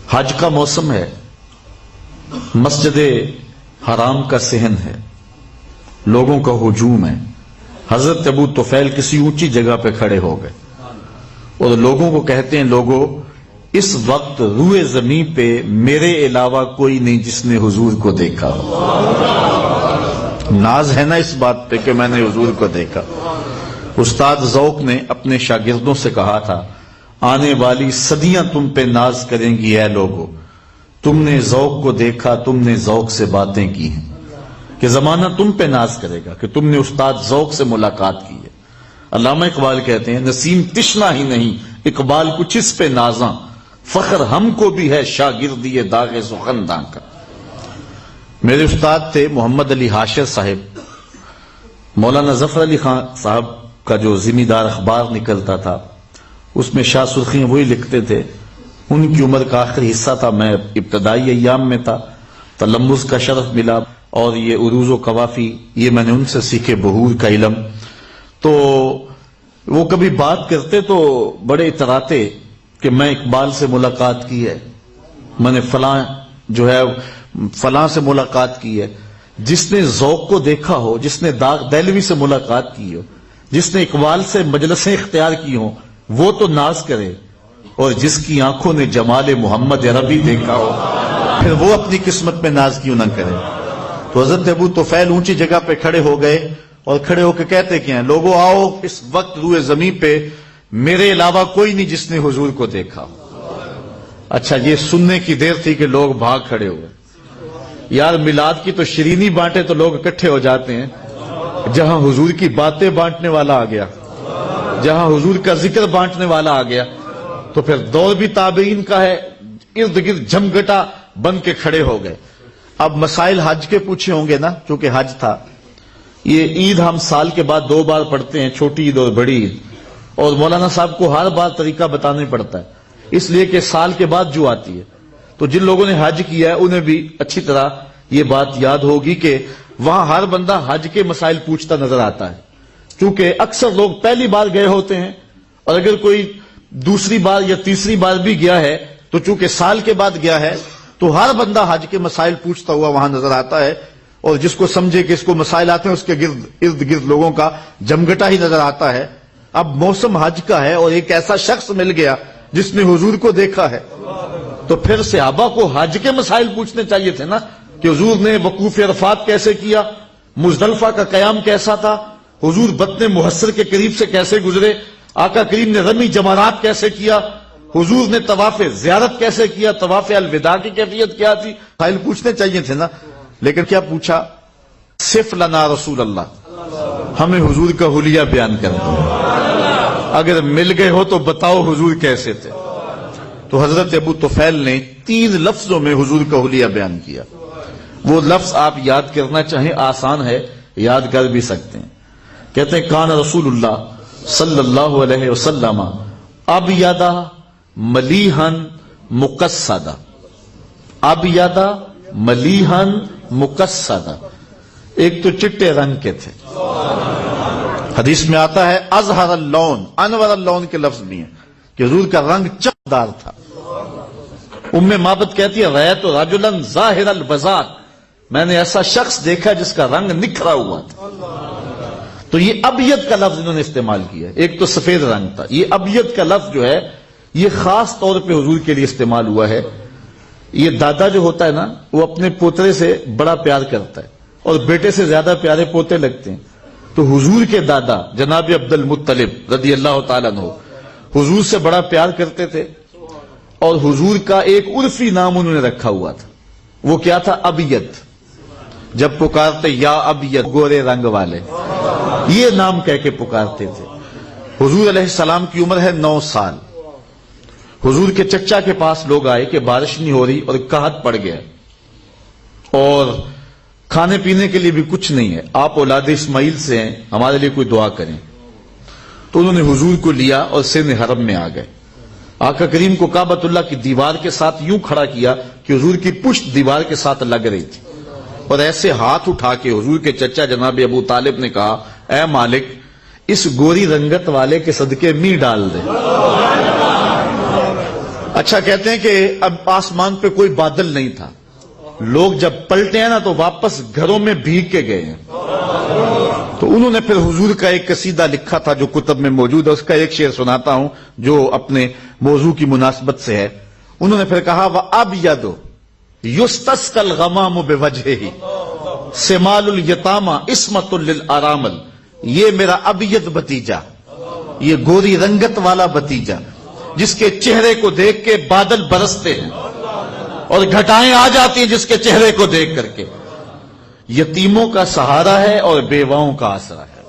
حج کا موسم ہے، مسجد حرام کا صحن ہے، لوگوں کا ہجوم ہے۔ حضرت ابو طفیل کسی اونچی جگہ پہ کھڑے ہو گئے اور لوگوں کو کہتے ہیں، لوگوں اس وقت روئے زمین پہ میرے علاوہ کوئی نہیں جس نے حضور کو دیکھا ہو۔ ناز ہے نا اس بات پہ کہ میں نے حضور کو دیکھا۔ استاد ذوق نے اپنے شاگردوں سے کہا تھا، آنے والی صدیاں تم پہ ناز کریں گی اے لوگو، تم نے ذوق کو دیکھا، تم نے ذوق سے باتیں کی ہیں، کہ زمانہ تم پہ ناز کرے گا کہ تم نے استاد ذوق سے ملاقات کی ہے۔ علامہ اقبال کہتے ہیں، نسیم تشنا ہی نہیں اقبال کچھ اس پہ نازاں، فخر ہم کو بھی ہے شاگردی داغ سخنداں کا۔ میرے استاد تھے محمد علی حاشر صاحب۔ مولانا ظفر علی خان صاحب کا جو ذمہ دار اخبار نکلتا تھا اس میں شاہ سرخیاں وہی لکھتے تھے۔ ان کی عمر کا آخری حصہ تھا، میں ابتدائی ایام میں تھا، تلمذ کا شرف ملا، اور یہ عروض و قوافی یہ میں نے ان سے سیکھے، بہور کا علم۔ تو وہ کبھی بات کرتے تو بڑے اتراتے کہ میں اقبال سے ملاقات کی ہے، میں نے فلاں جو ہے فلاں سے ملاقات کی ہے۔ جس نے ذوق کو دیکھا ہو، جس نے داغ دہلوی سے ملاقات کی ہو، جس نے اقبال سے مجلسیں اختیار کی ہوں، وہ تو ناز کرے، اور جس کی آنکھوں نے جمال محمد عربی دیکھا ہو پھر وہ اپنی قسمت میں ناز کیوں نہ کرے۔ تو حضرت ابو طفیل اونچی جگہ پہ کھڑے ہو گئے اور کھڑے ہو کے کہتے کیا ہیں، لوگوں آؤ، اس وقت روئے زمین پہ میرے علاوہ کوئی نہیں جس نے حضور کو دیکھا۔ اچھا، یہ سننے کی دیر تھی کہ لوگ بھاگ کھڑے ہوئے۔ یار میلاد کی تو شرینی بانٹے تو لوگ اکٹھے ہو جاتے ہیں، جہاں حضور کی باتیں بانٹنے والا آ گیا، جہاں حضور کا ذکر بانٹنے والا آ گیا، تو پھر دور بھی تابعین کا ہے، ارد گرد جھمگٹا بن کے کھڑے ہو گئے۔ اب مسائل حج کے پوچھے ہوں گے نا، چونکہ حج تھا۔ یہ عید ہم سال کے بعد 2 بار پڑھتے ہیں، چھوٹی عید اور بڑی عید، اور مولانا صاحب کو ہر بار طریقہ بتانا پڑتا ہے، اس لیے کہ سال کے بعد جو آتی ہے۔ تو جن لوگوں نے حج کیا ہے انہیں بھی اچھی طرح یہ بات یاد ہوگی کہ وہاں ہر بندہ حج کے مسائل پوچھتا نظر آتا ہے، چونکہ اکثر لوگ پہلی بار گئے ہوتے ہیں، اور اگر کوئی دوسری بار یا تیسری بار بھی گیا ہے تو چونکہ سال کے بعد گیا ہے تو ہر بندہ حج کے مسائل پوچھتا ہوا وہاں نظر آتا ہے، اور جس کو سمجھے کہ اس کو مسائل آتے ہیں اس کے ارد گرد لوگوں کا جمگٹا ہی نظر آتا ہے۔ اب موسم حج کا ہے اور ایک ایسا شخص مل گیا جس نے حضور کو دیکھا ہے، تو پھر صحابہ کو حج کے مسائل پوچھنے چاہیے تھے نا، کہ حضور نے وقوف عرفات کیسے کیا، مزدلفہ کا قیام کیسا تھا، حضور بطن محصر کے قریب سے کیسے گزرے، آقا کریم نے رمی جمرات کیسے کیا، حضور نے طواف زیارت کیسے کیا، طواف الوداع کی کیفیت کیا تھی، مسائل پوچھنے چاہیے تھے نا۔ لیکن کیا پوچھا؟ صف لنا رسول اللہ، ہمیں حضور کا حلیہ بیان کر دو، اگر مل گئے ہو تو بتاؤ حضور کیسے تھے۔ تو حضرت ابو طفیل نے 3 لفظوں میں حضور کا حلیہ بیان کیا۔ وہ لفظ آپ یاد کرنا چاہیں آسان ہے، یاد کر بھی سکتے ہیں۔ کہتے ہیں، کان رسول اللہ صلی اللہ علیہ وسلم ابیض ملیحا مقصدا، ابیض ملیحا مقصدا، ایک تو چٹے رنگ کے تھے، حدیث میں آتا ہے ازہر اللون، انور اللون کے لفظ بھی ہیں کہ حضور کا رنگ چمکدار تھا۔ ام معبد کہتی ہے، رأیت رجلا ظاہر البزاق، میں نے ایسا شخص دیکھا جس کا رنگ نکھرا ہوا تھا۔ تو یہ ابیض کا لفظ انہوں نے استعمال کیا، ایک تو سفید رنگ تھا، یہ ابیض کا لفظ جو ہے یہ خاص طور پہ حضور کے لیے استعمال ہوا ہے۔ یہ دادا جو ہوتا ہے نا، وہ اپنے پوترے سے بڑا پیار کرتا ہے اور بیٹے سے زیادہ پیارے پوتے لگتے ہیں۔ تو حضور کے دادا جناب عبد المطلب رضی اللہ تعالیٰ عنہ حضور سے بڑا پیار کرتے تھے، اور حضور کا ایک عرفی نام انہوں نے رکھا ہوا تھا، وہ کیا تھا؟ ابیض۔ جب پکارتے یا ابیض، گورے رنگ والے، یہ نام کہہ کے پکارتے تھے۔ حضور علیہ السلام کی عمر ہے 9 سال۔ حضور کے چچا کے پاس لوگ آئے کہ بارش نہیں ہو رہی اور قحط پڑ گیا اور کھانے پینے کے لیے بھی کچھ نہیں ہے، آپ اولاد اسماعیل سے ہیں، ہمارے لیے کوئی دعا کریں۔ تو انہوں نے حضور کو لیا اور سن حرم میں آ گئے۔ آقا کریم کو کعبۃ اللہ کی دیوار کے ساتھ یوں کھڑا کیا کہ حضور کی پشت دیوار کے ساتھ لگ رہی تھی، اور ایسے ہاتھ اٹھا کے حضور کے چچا جناب ابو طالب نے کہا، اے مالک، اس گوری رنگت والے کے صدقے می ڈال دے۔ اچھا، کہتے ہیں کہ اب آسمان پہ کوئی بادل نہیں تھا، لوگ جب پلٹے ہیں نا تو واپس گھروں میں بھیگ کے گئے ہیں. تو انہوں نے پھر حضور کا ایک قصیدہ لکھا تھا جو کتب میں موجود ہے، اس کا ایک شعر سناتا ہوں جو اپنے موضوع کی مناسبت سے ہے. انہوں نے پھر کہا وَأَبْيَضُ يُسْتَسْقَى الْغَمَامُ بِوَجْهِهِ سِمَالُ الْيَتَامَى عِصْمَةٌ لِلْأَرَامِلِ. یہ میرا ابیض بھتیجا، یہ گوری رنگت والا بھتیجا جس کے چہرے کو دیکھ کے بادل برستے ہیں اور گھٹائیں آ جاتی ہیں جس کے چہرے کو دیکھ کر کے، یتیموں کا سہارا ہے اور بیواؤں کا آسرا ہے.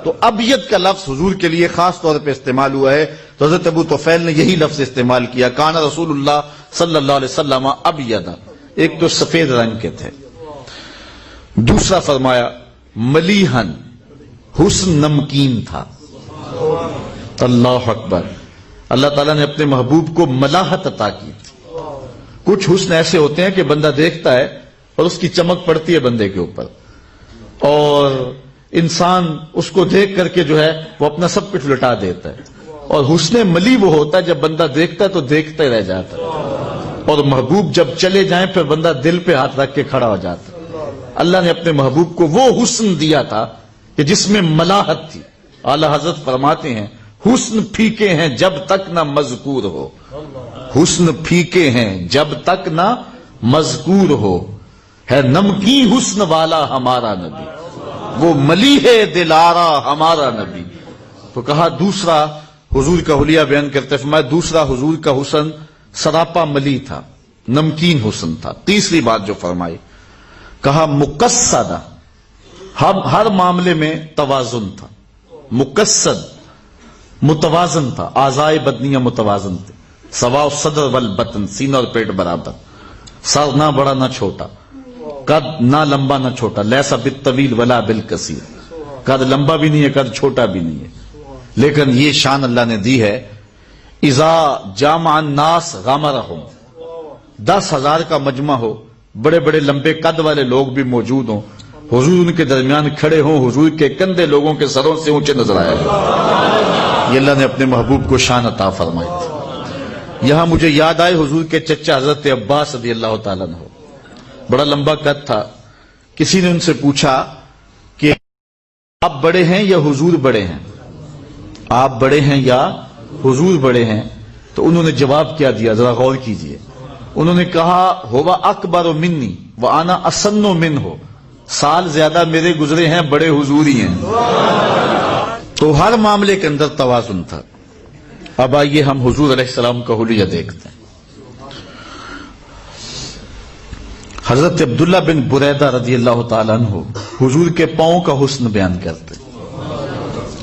تو ابیض کا لفظ حضور کے لیے خاص طور پہ استعمال ہوا ہے. تو حضرت ابو طفیل نے یہی لفظ استعمال کیا، کان رسول اللہ صلی اللہ علیہ وسلم ابیض. ایک تو سفید رنگ کے تھے، دوسرا فرمایا ملیحن، حسن نمکین تھا. اللہ اکبر. اللہ تعالیٰ نے اپنے محبوب کو ملاحت عطا کی تھی. کچھ حسن ایسے ہوتے ہیں کہ بندہ دیکھتا ہے اور اس کی چمک پڑتی ہے بندے کے اوپر، اور انسان اس کو دیکھ کر کے جو ہے وہ اپنا سب کچھ لٹا دیتا ہے. اور حسن ملی وہ ہوتا ہے جب بندہ دیکھتا ہے تو دیکھتا ہی رہ جاتا ہے، اور محبوب جب چلے جائیں پھر بندہ دل پہ ہاتھ رکھ کے کھڑا ہو جاتا ہے. اللہ نے اپنے محبوب کو وہ حسن دیا تھا کہ جس میں ملاحت تھی. اعلیٰ حضرت فرماتے ہیں حسن پھیکے ہیں جب تک نہ مذکور ہو، حسن پھیکے ہیں جب تک نہ مذکور ہو، ہے نمکین حسن والا ہمارا نبی، وہ ملیح دلارا ہمارا نبی. تو کہا دوسرا حضور کا حلیہ بیان کرتے فرمایا دوسرا حضور کا حسن سراپا ملی تھا، نمکین حسن تھا. تیسری بات جو فرمائی، کہا مقصدہ، ہر معاملے میں توازن تھا. مقصد متوازن تھا، اعضائے بدنیاں متوازن تھے. سواء صدر والبطن، سینہ اور پیٹ برابر، سر نہ بڑا نہ چھوٹا، قد نہ لمبا نہ چھوٹا. لیسا بالطویل ولا بالقصیر، قد لمبا بھی نہیں ہے قد چھوٹا بھی نہیں ہے. لیکن یہ شان اللہ نے دی ہے اذا جامع الناس غمرہم، 10,000 کا مجمع ہو، بڑے بڑے لمبے قد والے لوگ بھی موجود ہوں، حضور ان کے درمیان کھڑے ہوں، حضور کے کندھے لوگوں کے سروں سے اونچے نظر آئے. یہ اللہ نے اپنے محبوب کو شان عطا فرمائی تھی. یہاں مجھے یاد آئے حضور کے چچا حضرت عباس رضی اللہ تعالیٰ عنہ، بڑا لمبا قد تھا. کسی نے ان سے پوچھا کہ آپ بڑے ہیں یا حضور بڑے ہیں، آپ بڑے ہیں یا حضور بڑے ہیں؟ تو انہوں نے جواب کیا دیا، ذرا غور کیجئے. انہوں نے کہا ہوا اکبر منی وانا اسن منہ، سال زیادہ میرے گزرے ہیں، بڑے حضور ہی ہیں. تو ہر معاملے کے اندر توازن تھا. اب آئیے ہم حضور علیہ السلام کا حلیہ دیکھتے ہیں. حضرت عبداللہ بن بریدہ رضی اللہ تعالیٰ عنہ حضور کے پاؤں کا حسن بیان کرتے ہیں.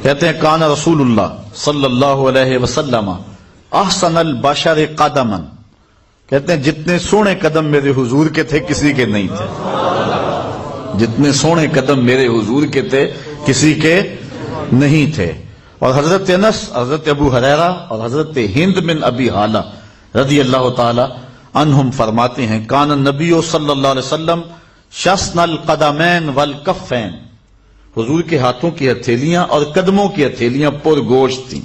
کہتے ہیں کان رسول اللہ صلی اللہ علیہ وسلم احسن البشر قدما، کہتے ہیں جتنے سونے قدم میرے حضور کے تھے کسی کے نہیں تھے، جتنے سونے قدم میرے حضور کے تھے کسی کے نہیں تھے. اور حضرت انس، حضرت ابو ہریرہ اور حضرت ہند بن ابی حالہ رضی اللہ تعالی عنہم فرماتے ہیں کان النبی صلی اللہ علیہ وسلم شسن القدمین والکفین، حضور کے ہاتھوں کی ہتھیلیاں اور قدموں کی ہتھیلیاں پر گوشت تھیں.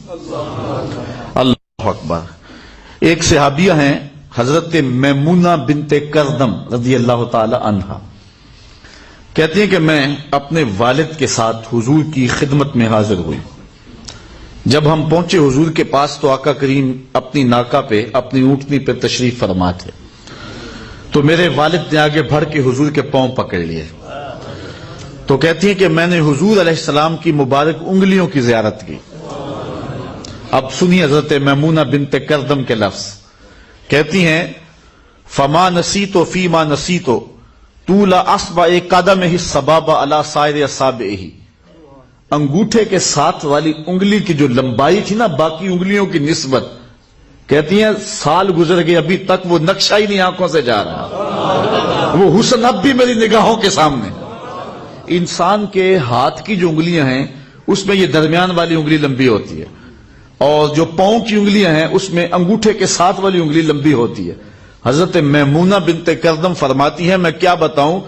اللہ اکبر. ایک صحابیہ ہیں حضرت میمونہ بنت کردم رضی اللہ تعالی عنہا، کہتی ہیں کہ میں اپنے والد کے ساتھ حضور کی خدمت میں حاضر ہوئی. جب ہم پہنچے حضور کے پاس تو آقا کریم اپنی ناکہ پہ، اپنی اونٹنی پہ تشریف فرما تھے. تو میرے والد نے آگے بڑھ کے حضور کے پاؤں پکڑ لیے. تو کہتی ہیں کہ میں نے حضور علیہ السلام کی مبارک انگلیوں کی زیارت کی. اب سنی حضرت میمونہ بنت کردم کے لفظ، کہتی ہیں فما نسیتو فیما نسیتو طول اصبع قدمہ السبابہ علی سائر اصابعہ، انگوٹھے کے ساتھ والی انگلی کی جو لمبائی تھی نا باقی انگلیوں کی نسبت، کہتی ہیں سال گزر گئے ابھی تک وہ نقشہ ہی نہیں آنکھوں سے جا رہا، وہ حسن اب بھی میری نگاہوں کے سامنے. انسان کے ہاتھ کی جو انگلیاں ہیں اس میں یہ درمیان والی انگلی لمبی ہوتی ہے، اور جو پاؤں کی انگلیاں ہیں اس میں انگوٹھے کے ساتھ والی انگلی لمبی ہوتی ہے. حضرت میمونہ بنت کردم فرماتی ہے میں کیا بتاؤں،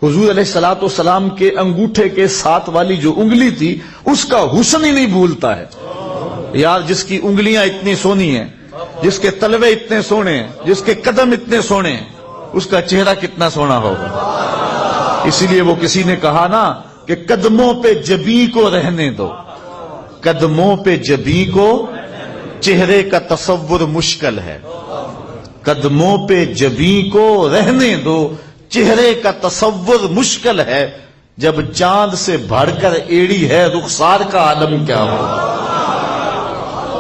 حضور علیہ الصلوۃ والسلام کے انگوٹھے کے ساتھ والی جو انگلی تھی اس کا حسن ہی نہیں بھولتا ہے. یار جس کی انگلیاں اتنی سونی ہیں جس کے تلوے اتنے سونے ہیں، جس کے قدم اتنے سونے ہیں، اس کا چہرہ کتنا سونا ہوگا۔ اسی لیے وہ کسی نے کہا نا کہ قدموں پہ جبیں کو رہنے دو، قدموں پہ جبیں کو، چہرے کا تصور مشکل ہے۔ قدموں پہ جبیں کو رہنے دو، چہرے کا تصور مشکل ہے، جب چاند سے بڑھ کر ایڑی ہے رخسار کا عالم کیا ہوگا۔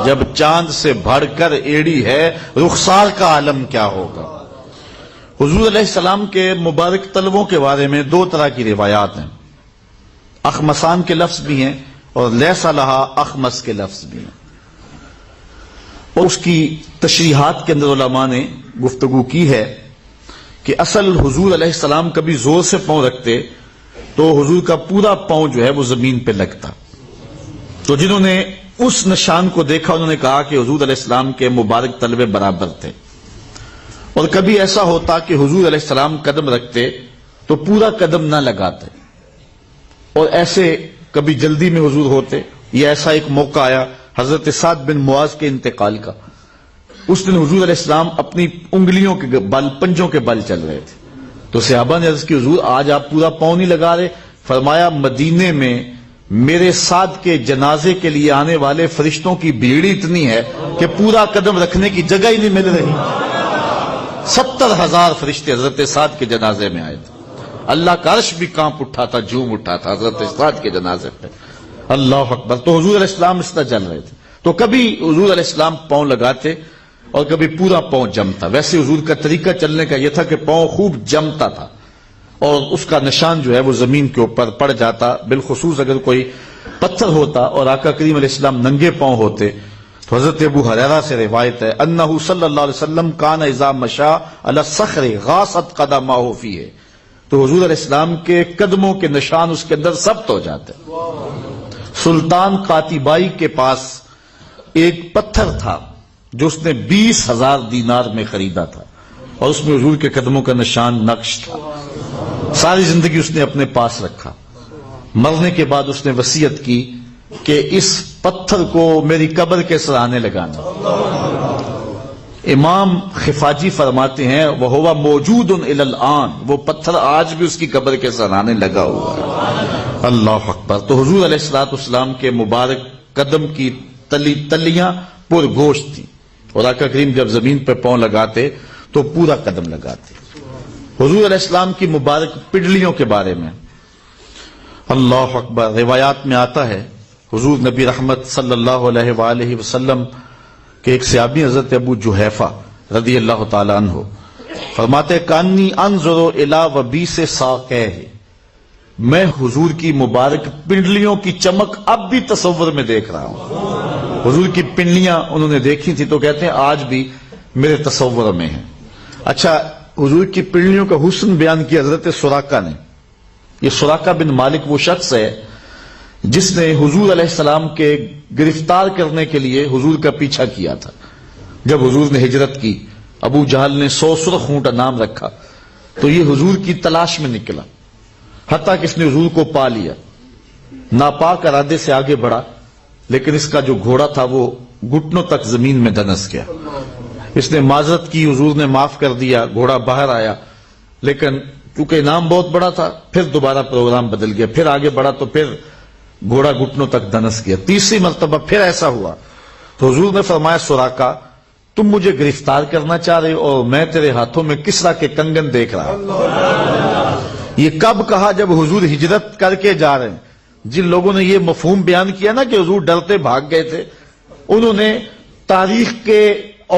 جب چاند سے بڑھ کر ایڑی ہے رخسار کا عالم کیا ہوگا۔ حضور علیہ السلام کے مبارک تلووں کے بارے میں دو طرح کی روایات ہیں، اخمسان کے لفظ بھی ہیں اور لیس لہا اخمس کے لفظ بھی ہیں، اور اس کی تشریحات کے اندر علماء نے گفتگو کی ہے کہ اصل حضور علیہ السلام کبھی زور سے پاؤں رکھتے تو حضور کا پورا پاؤں جو ہے وہ زمین پہ لگتا، تو جنہوں نے اس نشان کو دیکھا انہوں نے کہا کہ حضور علیہ السلام کے مبارک تلوے برابر تھے۔ اور کبھی ایسا ہوتا کہ حضور علیہ السلام قدم رکھتے تو پورا قدم نہ لگاتے، اور ایسے کبھی جلدی میں حضور ہوتے، یہ ایسا ایک موقع آیا حضرت سعد بن معاذ کے انتقال کا۔ اس دن حضور علیہ السلام اپنی انگلیوں کے بل، پنجوں کے بل چل رہے تھے، تو صحابہ نے عرض کی حضور آج آپ پورا پاؤں نہیں لگا رہے؟ فرمایا مدینے میں میرے سعد کے جنازے کے لیے آنے والے فرشتوں کی بھیڑ اتنی ہے کہ پورا قدم رکھنے کی جگہ ہی نہیں مل رہی۔ 70,000 فرشتے حضرت سعد کے جنازے میں آئے تھے، اللہ کا عرش بھی کانپ اٹھا تھا، جھوم اٹھا تھا حضرت سعد کے جنازے پہ، اللہ اکبر۔ تو حضور علیہ السلام اس طرح چل رہے تھے، تو کبھی حضور علیہ السلام پاؤں لگاتے اور کبھی پورا پاؤں جمتا۔ ویسے حضور کا طریقہ چلنے کا یہ تھا کہ پاؤں خوب جمتا تھا اور اس کا نشان جو ہے وہ زمین کے اوپر پڑ جاتا، بالخصوص اگر کوئی پتھر ہوتا اور آقا کریم علیہ السلام ننگے پاؤں ہوتے۔ تو حضرت ابو ہریرہ سے روایت ہے انہ صلی اللہ علیہ وسلم کان اذا مشى علی الصخر غاصت قدمہ فیہ، تو حضور علیہ السلام کے قدموں کے نشان اس کے اندر ثبت ہو جاتے۔ سلطان قاتبائی کے پاس ایک پتھر تھا جو اس نے 20,000 دینار میں خریدا تھا، اور اس میں حضور کے قدموں کا نشان نقش تھا۔ ساری زندگی اس نے اپنے پاس رکھا، مرنے کے بعد اس نے وصیت کی کہ اس پتھر کو میری قبر کے سرانے لگانا۔ امام خفاجی فرماتے ہیں وَهُوَ مَوْجُودٌ إِلَى الْآن، وہ پتھر آج بھی اس کی قبر کے سرانے لگا ہوا ہے، اللہ اکبر۔ تو حضور علیہ السلام کے مبارک قدم کی تلیاں پر گوشت تھیں، اور آقا کریم جب زمین پہ پاؤں لگاتے تو پورا قدم لگاتے۔ حضور علیہ السلام کی مبارک پڈلیوں کے بارے میں اللہ اکبر روایات میں آتا ہے، حضور نبی رحمت صلی اللہ علیہ وآلہ وسلم کہ ایک صحابی حضرت ابو جحیفہ رضی اللہ تعالیٰ عنہ فرماتے کانی انظر الی وبیس ساقیہ، میں حضور کی مبارک پنڈلیوں کی چمک اب بھی تصور میں دیکھ رہا ہوں۔ حضور کی پنڈلیاں انہوں نے دیکھی تھی تو کہتے ہیں آج بھی میرے تصور میں ہیں۔ اچھا، حضور کی پنڈلیوں کا حسن بیان کیا حضرت سراقہ نے۔ یہ سراقہ بن مالک وہ شخص ہے جس نے حضور علیہ السلام کے گرفتار کرنے کے لیے حضور کا پیچھا کیا تھا۔ جب حضور نے ہجرت کی، ابو جہل نے 100 سرخ اونٹ نام رکھا، تو یہ حضور کی تلاش میں نکلا، حتیٰ کہ اس نے حضور کو پا لیا، ناپاک ارادے سے آگے بڑھا، لیکن اس کا جو گھوڑا تھا وہ گھٹنوں تک زمین میں دھنس گیا۔ اس نے معذرت کی، حضور نے معاف کر دیا، گھوڑا باہر آیا، لیکن چونکہ انعام بہت بڑا تھا پھر دوبارہ پروگرام بدل گیا، پھر آگے بڑھا تو پھر گھوڑا گھٹنوں تک دھنس گیا۔ تیسری مرتبہ پھر ایسا ہوا تو حضور نے فرمایا سراقہ تم مجھے گرفتار کرنا چاہ رہے ہو اور میں تیرے ہاتھوں میں کسرا کے کنگن دیکھ رہا ہوں۔ یہ کب کہا؟ جب حضور ہجرت کر کے جا رہے ہیں۔ جن لوگوں نے یہ مفہوم بیان کیا نا کہ حضور ڈرتے بھاگ گئے تھے، انہوں نے تاریخ کے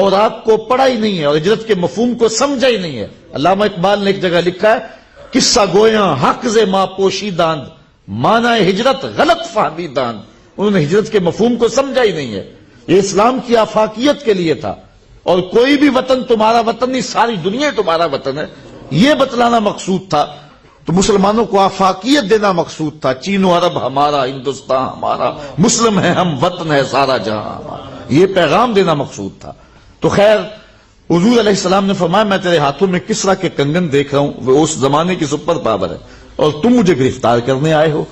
اوراق کو پڑھا ہی نہیں ہے اور ہجرت کے مفہوم کو سمجھا ہی نہیں ہے۔ علامہ اقبال نے ایک جگہ لکھا ہے قصہ گویاں حق ز ما پوشیداند معنی ہجرت غلط فہمیداند، انہوں نے ہجرت کے مفہوم کو سمجھا ہی نہیں ہے۔ یہ اسلام کی آفاقیت کے لیے تھا، اور کوئی بھی وطن تمہارا وطن نہیں، ساری دنیا تمہارا وطن ہے، یہ بتلانا مقصود تھا۔ تو مسلمانوں کو آفاقیت دینا مقصود تھا، چین و عرب ہمارا، ہندوستان ہمارا، مسلم ہے ہم، وطن ہے سارا جہاں ہمارا، یہ پیغام دینا مقصود تھا۔ تو خیر حضور علیہ السلام نے فرمایا میں تیرے ہاتھوں میں کسرا کے کنگن دیکھ رہا ہوں، وہ اس زمانے کی سپر پاور ہے، اور تم مجھے گرفتار کرنے آئے ہو۔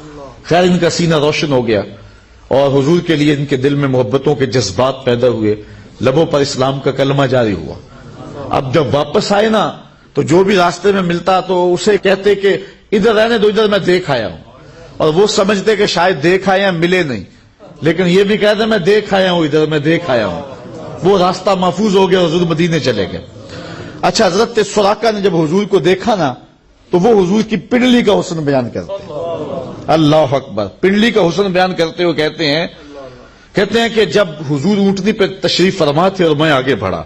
خیر ان کا سینہ روشن ہو گیا اور حضور کے لیے ان کے دل میں محبتوں کے جذبات پیدا ہوئے۔ لبوں پر اسلام کا کلمہ جاری ہوا۔ اب جب واپس آئے نا تو جو بھی راستے میں ملتا تو اسے کہتے کہ ادھر رہنے دو، ادھر میں دیکھ آیا ہوں، اور وہ سمجھتے کہ شاید دیکھ آیا ملے نہیں، لیکن یہ بھی کہتے میں دیکھ آیا ہوں، ادھر میں دیکھ آیا ہوں۔ وہ راستہ محفوظ ہو گیا، حضور مدینے چلے گئے۔ اچھا، حضرت سراقہ نے جب حضور کو دیکھا نا تو وہ حضور کی پنڈلی کا حسن بیان کرتے ہیں۔ اللہ اکبر، پنڈلی کا حسن بیان کرتے ہوئے کہتے ہیں کہ جب حضور اونٹنی پہ تشریف فرما تھے اور میں آگے بڑھا،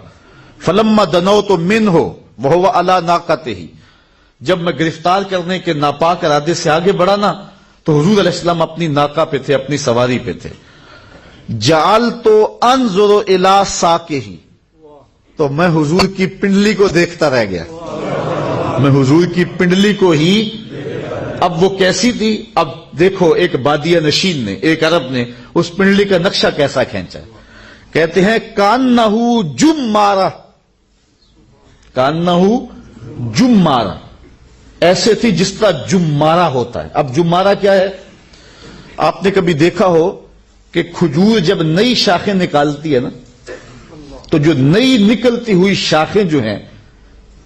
فلما دنوت منہ وہو علی ناقتہ، جب میں گرفتار کرنے کے ناپاک ارادے سے آگے بڑھا نا تو حضور علیہ السلام اپنی ناقہ پہ تھے، اپنی سواری پہ تھے۔ جعلت انظر الی ساقہ، تو میں حضور کی پنڈلی کو دیکھتا رہ گیا، میں حضور کی پنڈلی کو ہی۔ اب وہ کیسی تھی؟ اب دیکھو، ایک بادیہ نشین نے، ایک عرب نے اس پنڈلی کا نقشہ کیسا کھینچا ہے۔ کہتے ہیں کانہ جمارہ، کانہ جمارہ، ایسے تھی جس طرح جمارہ ہوتا ہے۔ اب جمارہ کیا ہے؟ آپ نے کبھی دیکھا ہو کہ کھجور جب نئی شاخیں نکالتی ہے نا تو جو نئی نکلتی ہوئی شاخیں جو ہیں،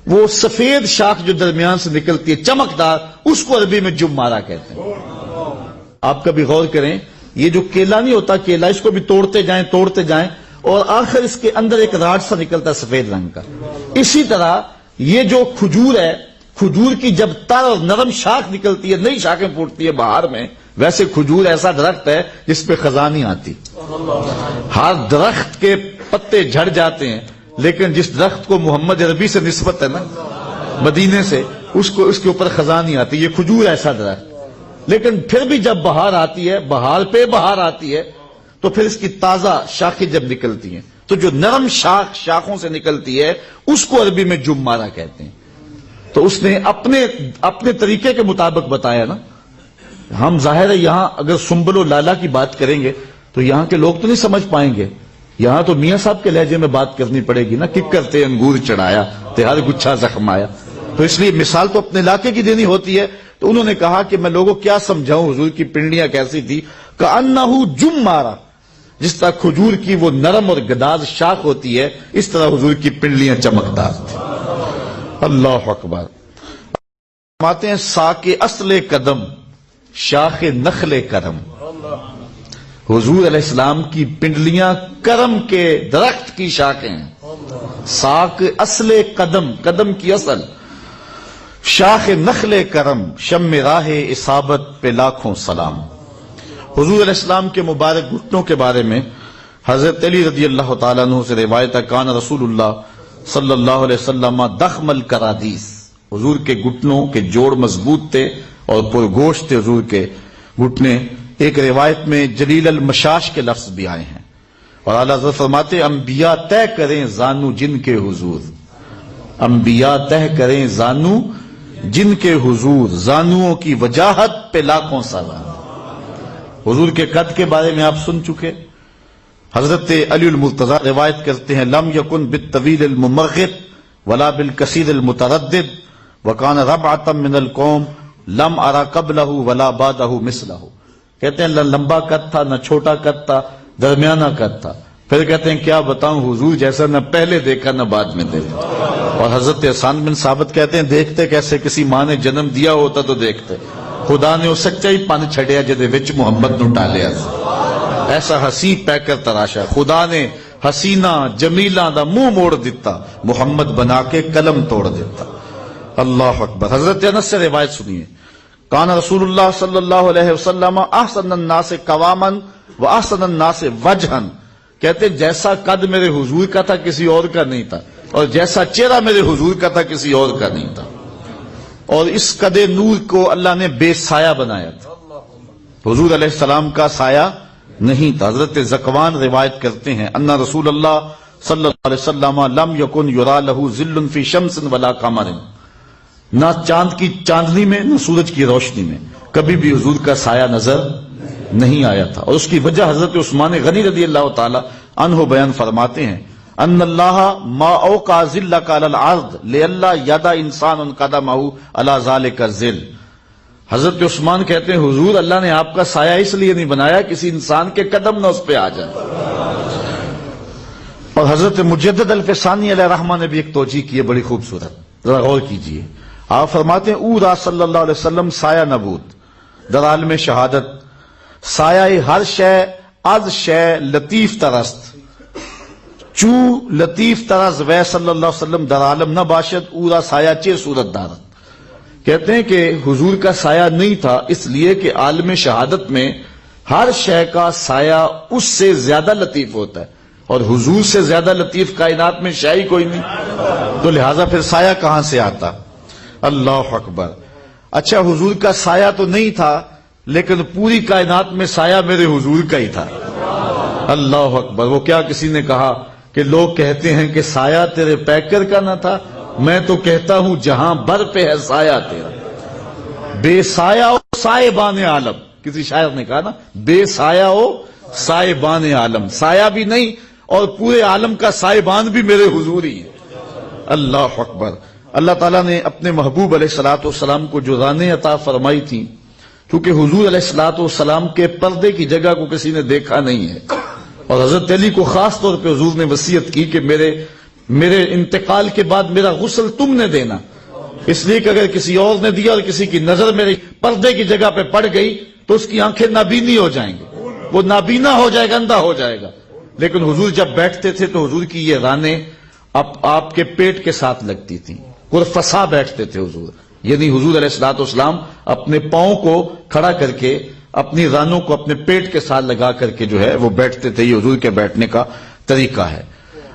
وہ سفید شاخ جو درمیان سے نکلتی ہے چمکدار، اس کو عربی میں جمارہ کہتے ہیں۔ آپ کبھی غور کریں، یہ جو کیلا نہیں ہوتا، کیلا اس کو بھی توڑتے جائیں اور آخر اس کے اندر ایک راڈ سا نکلتا ہے سفید رنگ کا۔ اسی طرح یہ جو کھجور ہے، کھجور کی جب تر اور نرم شاخ نکلتی ہے، نئی شاخیں پھوٹتی ہے بہار میں، ویسے کھجور ایسا درخت ہے جس پہ خزاں نہیں آتی۔ ہر درخت کے پتے جھڑ جاتے ہیں، لیکن جس درخت کو محمد عربی سے نسبت ہے نا، مدینے سے، اس کے اوپر خزاں نہیں آتی۔ یہ کھجور ایسا درخت، لیکن پھر بھی جب بہار آتی ہے، بہار پہ بہار آتی ہے، تو پھر اس کی تازہ شاخیں جب نکلتی ہیں تو جو نرم شاخوں سے نکلتی ہے اس کو عربی میں جمارہ کہتے ہیں۔ تو اس نے اپنے طریقے کے مطابق بتایا نا۔ ہم ظاہر ہے یہاں اگر سنبل و لالا کی بات کریں گے تو یہاں کے لوگ تو نہیں سمجھ پائیں گے، یہاں تو میاں صاحب کے لہجے میں بات کرنی پڑے گی نا۔ ککر تے انگور چڑھایا تے ہر گچھا زخم آیا، تو اس لیے مثال تو اپنے علاقے کی دینی ہوتی ہے۔ تو انہوں نے کہا کہ میں لوگوں کیا سمجھاؤں، حضور کی پنڈلیاں کیسی تھی؟ کأنہ جمارہ، جس طرح کھجور کی وہ نرم اور گداز شاخ ہوتی ہے، اس طرح حضور کی پنڈلیاں چمکدار تھیں۔ اللہ اکبر۔ فرماتے ہیں ساق اصل قدم شاخ نخل کرم، حضور علیہ السلام کی پنڈلیاں کرم کے درخت کی شاخیں ہیں۔ ساق اصل قدم، قدم کی اصل، شاخ نخل کرم، شم راہ اصابت پہ لاکھوں سلام۔ حضور علیہ السلام کے مبارک گھٹنوں کے بارے میں حضرت علی رضی اللہ تعالیٰ عنہ سے روایت ہے، کان رسول اللہ صلی اللہ علیہ وسلم دخم الکرادیس، حضور کے گھٹنوں کے جوڑ مضبوط تھے اور پرگوشت تھے حضور کے گھٹنے۔ ایک روایت میں جلیل المشاش کے لفظ بھی آئے ہیں، اور اعلیٰ حضرت فرماتے انبیاء طے کریں زانو جن کے حضور، انبیاء طے کریں زانو جن کے حضور، زانوؤں کی وجاہت پہ لاکھوں سلام۔ حضور کے قد کے بارے میں آپ سن چکے، حضرت علی المرتضی روایت کرتے ہیں لم یکن بالطویل الممغط ولا بالکثیر المتردد وکان ربعۃ من القوم لم ارى قبلہ ولا بعدہ مثلہ۔ کہتے ہیں لمبا قد تھا، نہ چھوٹا قد تھا، درمیانہ قد تھا۔ پھر کہتے ہیں کیا بتاؤں حضور جیسا نہ پہلے دیکھا نہ بعد میں دیکھا۔ اور حضرت حسان بن ثابت کہتے ہیں دیکھتے کیسے، کسی ماں نے جنم دیا ہوتا تو دیکھتے، خدا نے اس سچا ہی پن چھڑیا جدے وچ محمد نو ڈالیا، ایسا ہسی پہ کر تراشا، خدا نے حسینہ جمیلہ دا منہ موڑ دیتا، محمد بنا کے قلم توڑ دیتا۔ اللہ اکبر۔ حضرت انس سے روایت سنیے، کان رسول اللہ صلی اللہ علیہ وسلم احسن الناس قواما واحسن الناس وجہا، کہتے جیسا قد میرے حضور کا تھا کسی اور کا نہیں تھا، اور جیسا چہرہ میرے حضور کا تھا کسی اور کا نہیں تھا، اور اس قد نور کو اللہ نے بے سایہ بنایا تھا، حضور علیہ السلام کا سایہ نہیں تھا۔ حضرت زکوان روایت کرتے ہیں ان رسول اللہ صلی اللہ علیہ وسلم لم یکن یرا لہ ظل فی شمس ولا قمر، نہ چاند کی چاندنی میں نہ سورج کی روشنی میں کبھی بھی حضور کا سایہ نظر نہیں آیا تھا۔ اور اس کی وجہ حضرت عثمان غنی رضی اللہ تعالی عنہ بیان فرماتے ہیں ان اللہ ما اوقع ظلک علی الارض لئلا یدع انسان قدمہ علی ذلک الظل۔ حضرت عثمان کہتے ہیں حضور اللہ نے آپ کا سایہ اس لیے نہیں بنایا کسی انسان کے قدم نہ اس پہ آ جائے۔ اور حضرت مجدد الفسانی علیہ رحمہ نے بھی ایک توجیہ کی ہے بڑی خوبصورت، ذرا غور کیجئے۔ آپ فرماتے ہیں او را صلی اللہ علیہ وسلم سایہ نبود در عالم شہادت، سایہ ہر شے از شے لطیف ترست، چو لطیف ترز وے صلی اللہ علیہ وسلم در عالم نہ باشد او را سایہ چے صورت دارت۔ کہتے ہیں کہ حضور کا سایہ نہیں تھا اس لیے کہ عالم شہادت میں ہر شے کا سایہ اس سے زیادہ لطیف ہوتا ہے، اور حضور سے زیادہ لطیف کائنات میں شے ہی کوئی نہیں، تو لہٰذا پھر سایہ کہاں سے آتا؟ اللہ اکبر۔ اچھا حضور کا سایہ تو نہیں تھا لیکن پوری کائنات میں سایہ میرے حضور کا ہی تھا۔ اللہ اکبر۔ وہ کیا کسی نے کہا کہ لوگ کہتے ہیں کہ سایہ تیرے پیکر کا نہ تھا، میں تو کہتا ہوں جہاں بر پہ ہے سایہ تیرا، بے سایہ ہو سائبان عالم، کسی شاعر نے کہا نا بے سایہ ہو سائبان عالم، سایہ بھی نہیں اور پورے عالم کا سائبان بھی میرے حضور ہی ہے۔ اللہ اکبر۔ اللہ تعالیٰ نے اپنے محبوب علیہ الصلوۃ والسلام کو جو رانیں عطا فرمائی تھی، کیونکہ حضور علیہ الصلوۃ والسلام کے پردے کی جگہ کو کسی نے دیکھا نہیں ہے، اور حضرت علی کو خاص طور پہ حضور نے وصیت کی کہ میرے انتقال کے بعد میرا غسل تم نے دینا، اس لیے کہ اگر کسی اور نے دیا اور کسی کی نظر میرے پردے کی جگہ پہ پڑ گئی تو اس کی آنکھیں نابینی ہو جائیں گی، وہ نابینا ہو جائے گا، اندھا ہو جائے گا۔ لیکن حضور جب بیٹھتے تھے تو حضور کی یہ رانیں آپ کے پیٹ کے ساتھ لگتی تھیں، قرفصا بیٹھتے تھے حضور، یعنی حضور علیہ الصلوۃ والسلام اپنے پاؤں کو کھڑا کر کے اپنی رانوں کو اپنے پیٹ کے ساتھ لگا کر کے جو ہے وہ بیٹھتے تھے۔ یہ حضور کے بیٹھنے کا طریقہ ہے۔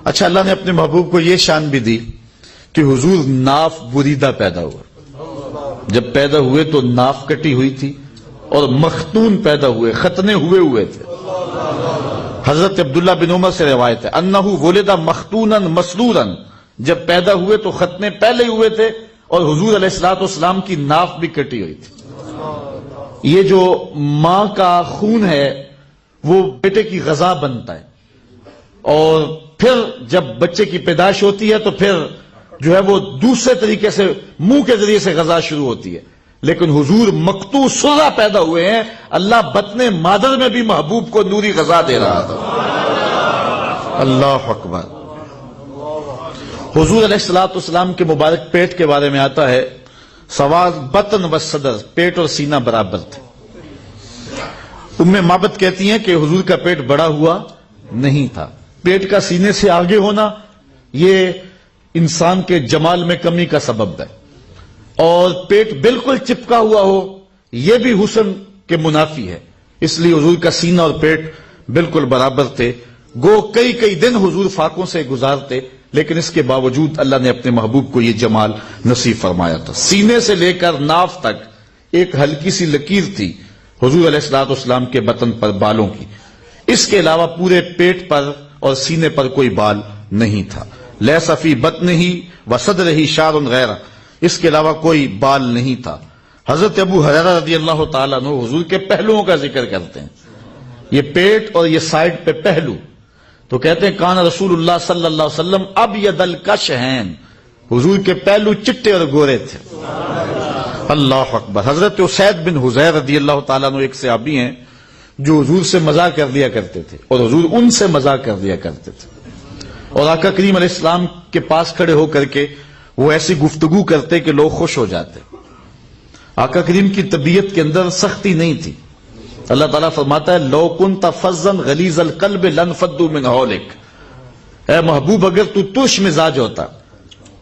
اچھا اللہ نے اپنے محبوب کو یہ شان بھی دی کہ حضور ناف بریدہ پیدا ہوا، جب پیدا ہوئے تو ناف کٹی ہوئی تھی اور مختون پیدا ہوئے، ختنے ہوئے تھے۔ حضرت عبداللہ بن عمر سے روایت ہے انہ ولد مختونا مسرورا، جب پیدا ہوئے تو ختنے پہلے ہوئے تھے اور حضور علیہ الصلوۃ والسلام کی ناف بھی کٹی ہوئی تھی۔ یہ جو ماں کا خون ہے وہ بیٹے کی غذا بنتا ہے، اور پھر جب بچے کی پیدائش ہوتی ہے تو پھر جو ہے وہ دوسرے طریقے سے منہ کے ذریعے سے غذا شروع ہوتی ہے، لیکن حضور مقطوع سرہ پیدا ہوئے ہیں، اللہ بطن مادر میں بھی محبوب کو نوری غذا دے رہا تھا۔ اللہ اکبر۔ حضور علیہ الصلوۃ والسلام کے مبارک پیٹ کے بارے میں آتا ہے سواد بطن و صدر، پیٹ اور سینہ برابر تھے۔ ام معبد کہتی ہیں کہ حضور کا پیٹ بڑا ہوا نہیں تھا، پیٹ کا سینے سے آگے ہونا یہ انسان کے جمال میں کمی کا سبب ہے، اور پیٹ بالکل چپکا ہوا ہو یہ بھی حسن کے منافی ہے، اس لیے حضور کا سینہ اور پیٹ بالکل برابر تھے۔ گو کئی دن حضور فاقوں سے گزارتے، لیکن اس کے باوجود اللہ نے اپنے محبوب کو یہ جمال نصیب فرمایا تھا۔ سینے سے لے کر ناف تک ایک ہلکی سی لکیر تھی حضور علیہ الصلوۃ والسلام کے بطن پر بالوں کی، اس کے علاوہ پورے پیٹ پر اور سینے پر کوئی بال نہیں تھا۔ لیس فی بطنہ و صدرہ شعر غیرہ، اس کے علاوہ کوئی بال نہیں تھا۔ حضرت ابو ہریرہ رضی اللہ تعالیٰ عنہ حضور کے پہلوؤں کا ذکر کرتے ہیں، یہ پیٹ اور یہ سائڈ پہ پہلو، تو کہتے ہیں کان رسول اللہ صلی اللہ علیہ وسلم ابید الکشحین، حضور کے پہلو چٹے اور گورے تھے۔ اللہ اکبر۔ حضرت اسید بن حضیر رضی اللہ تعالیٰ عنہ ایک صحابی ہیں جو حضور سے مزاح کر لیا کرتے تھے اور حضور ان سے مزاح کر لیا کرتے تھے، اور آقا کریم علیہ السلام کے پاس کھڑے ہو کر کے وہ ایسی گفتگو کرتے کہ لوگ خوش ہو جاتے۔ آقا کریم کی طبیعت کے اندر سختی نہیں تھی، اللہ تعالیٰ فرماتا ہے لو کنت فظا غلیظ القلب لانفضوا من حولک، اے محبوب اگر تو ترش مزاج ہوتا،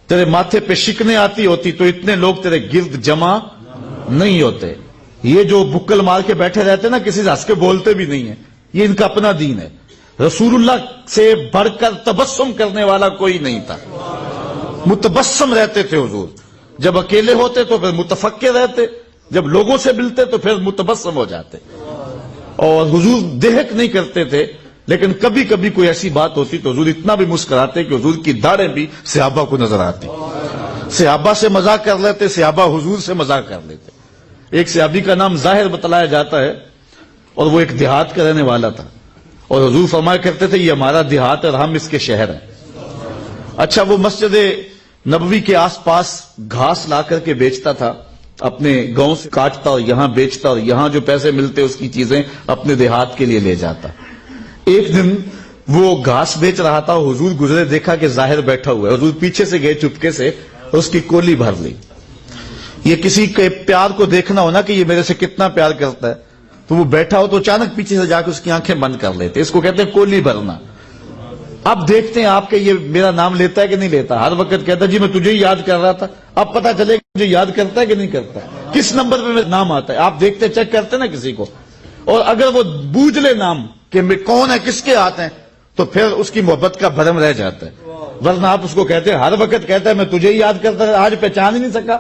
تیرے ماتھے پہ شکنیں آتی ہوتی تو اتنے لوگ تیرے گرد جمع نہیں ہوتے۔ یہ جو بکل مار کے بیٹھے رہتے نا، کسی سے ہنس کے بولتے بھی نہیں ہیں، یہ ان کا اپنا دین ہے۔ رسول اللہ سے بڑھ کر تبسم کرنے والا کوئی نہیں تھا، متبسم رہتے تھے حضور، جب اکیلے ہوتے تو پھر متفکر رہتے، جب لوگوں سے ملتے تو پھر متبسم ہو جاتے، اور حضور دہک نہیں کرتے تھے، لیکن کبھی کبھی کوئی ایسی بات ہوتی تو حضور اتنا بھی مسکراتے کہ حضور کی داڑھیں بھی صحابہ کو نظر آتی، صحابہ سے مذاق کر لیتے، صحابہ حضور سے مذاق کر لیتے۔ ایک صحابی کا نام ظاہر بتلایا جاتا ہے، اور وہ ایک دیہات کا رہنے والا تھا، اور حضور فرمایا کرتے تھے یہ ہمارا دیہات ہے اور ہم اس کے شہر ہیں۔ اچھا وہ مسجد نبوی کے آس پاس گھاس لا کر کے بیچتا تھا، اپنے گاؤں سے کاٹتا اور یہاں بیچتا، اور یہاں جو پیسے ملتے اس کی چیزیں اپنے دیہات کے لیے لے جاتا۔ ایک دن وہ گھاس بیچ رہا تھا، حضور گزرے، دیکھا کہ ظاہر بیٹھا ہوا ہے، حضور پیچھے سے گئے چپکے سے، اس کی کولی بھر لی۔ یہ کسی کے پیار کو دیکھنا ہونا کہ یہ میرے سے کتنا پیار کرتا ہے، تو وہ بیٹھا ہو تو اچانک پیچھے سے جا کے اس کی آنکھیں بند کر لیتے، اس کو کہتے ہیں کولی بھرنا۔ اب دیکھتے ہیں آپ کہ یہ میرا نام لیتا ہے کہ نہیں لیتا، ہر وقت کہتا ہے جی میں تجھے ہی یاد کر رہا تھا، اب پتا چلے کہ مجھے یاد کرتا ہے کہ نہیں کرتا، کس نمبر پہ میرا نام آتا ہے۔ آپ دیکھتے چیک کرتے نا کسی کو، اور اگر وہ بوجھ لے نام کہ میں کون ہے، کس کے ہاتھ ہیں، تو پھر اس کی محبت کا بھرم رہ جاتا ہے۔ ورنہ آپ اس کو کہتے ہیں، ہر وقت کہتا ہے میں تجھے ہی یاد کرتا ہے، آج پہچان ہی نہیں سکا۔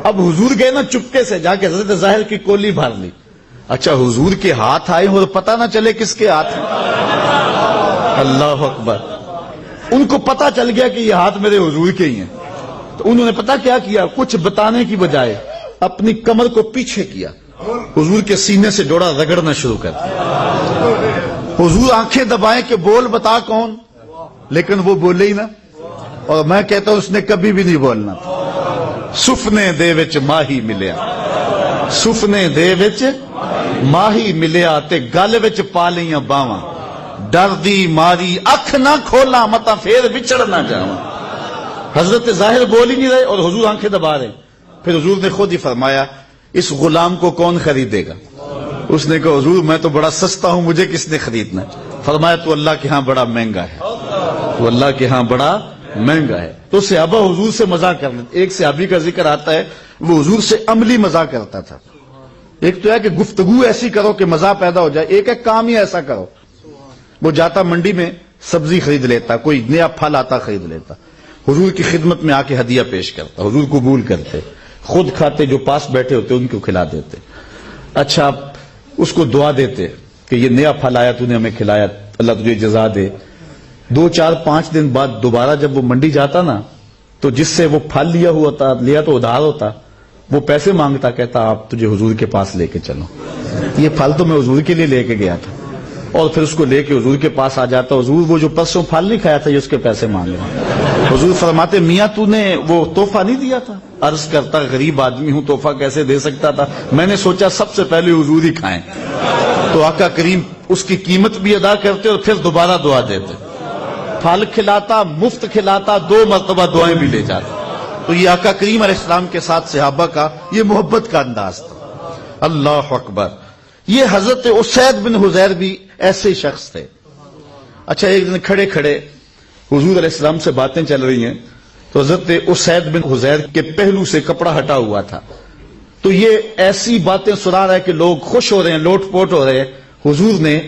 اب حضور گئے نا چپکے سے جا کے حضرت ظاہر کی کولی بھر لی۔ اچھا حضور کے ہاتھ آئے اور پتہ نہ چلے کس کے ہاتھ ہیں۔ اللہ اکبر، ان کو پتا چل گیا کہ یہ ہاتھ میرے حضور کے ہی ہیں، تو انہوں نے پتا کیا کیا، کچھ بتانے کی بجائے اپنی کمر کو پیچھے کیا، حضور کے سینے سے جوڑا رگڑنا شروع کر دیا۔ حضور آنکھیں دبائیں کہ بول بتا کون، لیکن وہ بولے ہی نہ، اور میں کہتا ہوں اس نے کبھی بھی نہیں بولنا تھا۔ سفنے دے وچ ماہی ملیا، سفنے دے وچ ماہی ملیا تے گل وچ پا لیاں باواں، ڈر دی ماری اکھ نہ کھولا متا پھر بچڑ نہ جاواں۔ حضرت ظاہر بول ہی نہیں رہے اور حضور آنکھیں دبا رہے۔ پھر حضور نے خود ہی فرمایا اس غلام کو کون خریدے گا؟ اس نے کہا حضور میں تو بڑا سستا ہوں، مجھے کس نے خریدنا؟ فرمایا تو اللہ کے ہاں بڑا مہنگا ہے، تو اللہ کے ہاں بڑا مہنگا ہے۔ تو صحابہ حضور سے مزاق کرنے، ایک صحابی کا ذکر آتا ہے وہ حضور سے عملی مزاق کرتا تھا۔ ایک تو ہے کہ گفتگو ایسی کرو کہ مزہ پیدا ہو جائے، ایک ہے کام ہی ایسا کرو۔ وہ جاتا منڈی میں سبزی خرید لیتا، کوئی نیا پھل آتا خرید لیتا، حضور کی خدمت میں آ کے ہدیہ پیش کرتا، حضور قبول کرتے، خود کھاتے، جو پاس بیٹھے ہوتے ان کو کھلا دیتے۔ اچھا اس کو دعا دیتے کہ یہ نیا پھل آیا تو نے ہمیں کھلایا، اللہ تجھے جزا دے۔ 2 4 5 دن بعد دوبارہ جب وہ منڈی جاتا نا تو جس سے وہ پھل لیا تو ادھار ہوتا، وہ پیسے مانگتا، کہتا آپ تجھے حضور کے پاس لے کے چلو، یہ پھل تو میں حضور کے لیے لے کے گیا تھا۔ اور پھر اس کو لے کے حضور کے پاس آ جاتا، حضور وہ جو پرسوں پھل نہیں کھایا تھا یہ اس کے پیسے مانگ رہا۔ حضور فرماتے میاں تو نے وہ تحفہ نہیں دیا تھا؟ عرض کرتا غریب آدمی ہوں، تحفہ کیسے دے سکتا تھا، میں نے سوچا سب سے پہلے حضور ہی کھائیں۔ تو آقا کریم اس کی قیمت بھی ادا کرتے اور پھر دوبارہ دعا دیتے، پھل کھلاتا، مفت کھلاتا، 2 مرتبہ دعائیں بھی لے جاتا۔ تو یہ آقا کریم علیہ السلام کے ساتھ صحابہ کا یہ محبت کا انداز تھا۔ اللہ اکبر۔ یہ حضرت اسید بن حضیر بھی ایسے شخص تھے۔ اچھا ایک دن کھڑے کھڑے حضور علیہ السلام سے باتیں چل رہی ہیں تو حضرت اسید بن حضیر کے پہلو سے کپڑا ہٹا ہوا تھا، تو یہ ایسی باتیں سنا رہا ہے کہ لوگ خوش ہو رہے ہیں، لوٹ پوٹ ہو رہے ہیں۔ حضور نے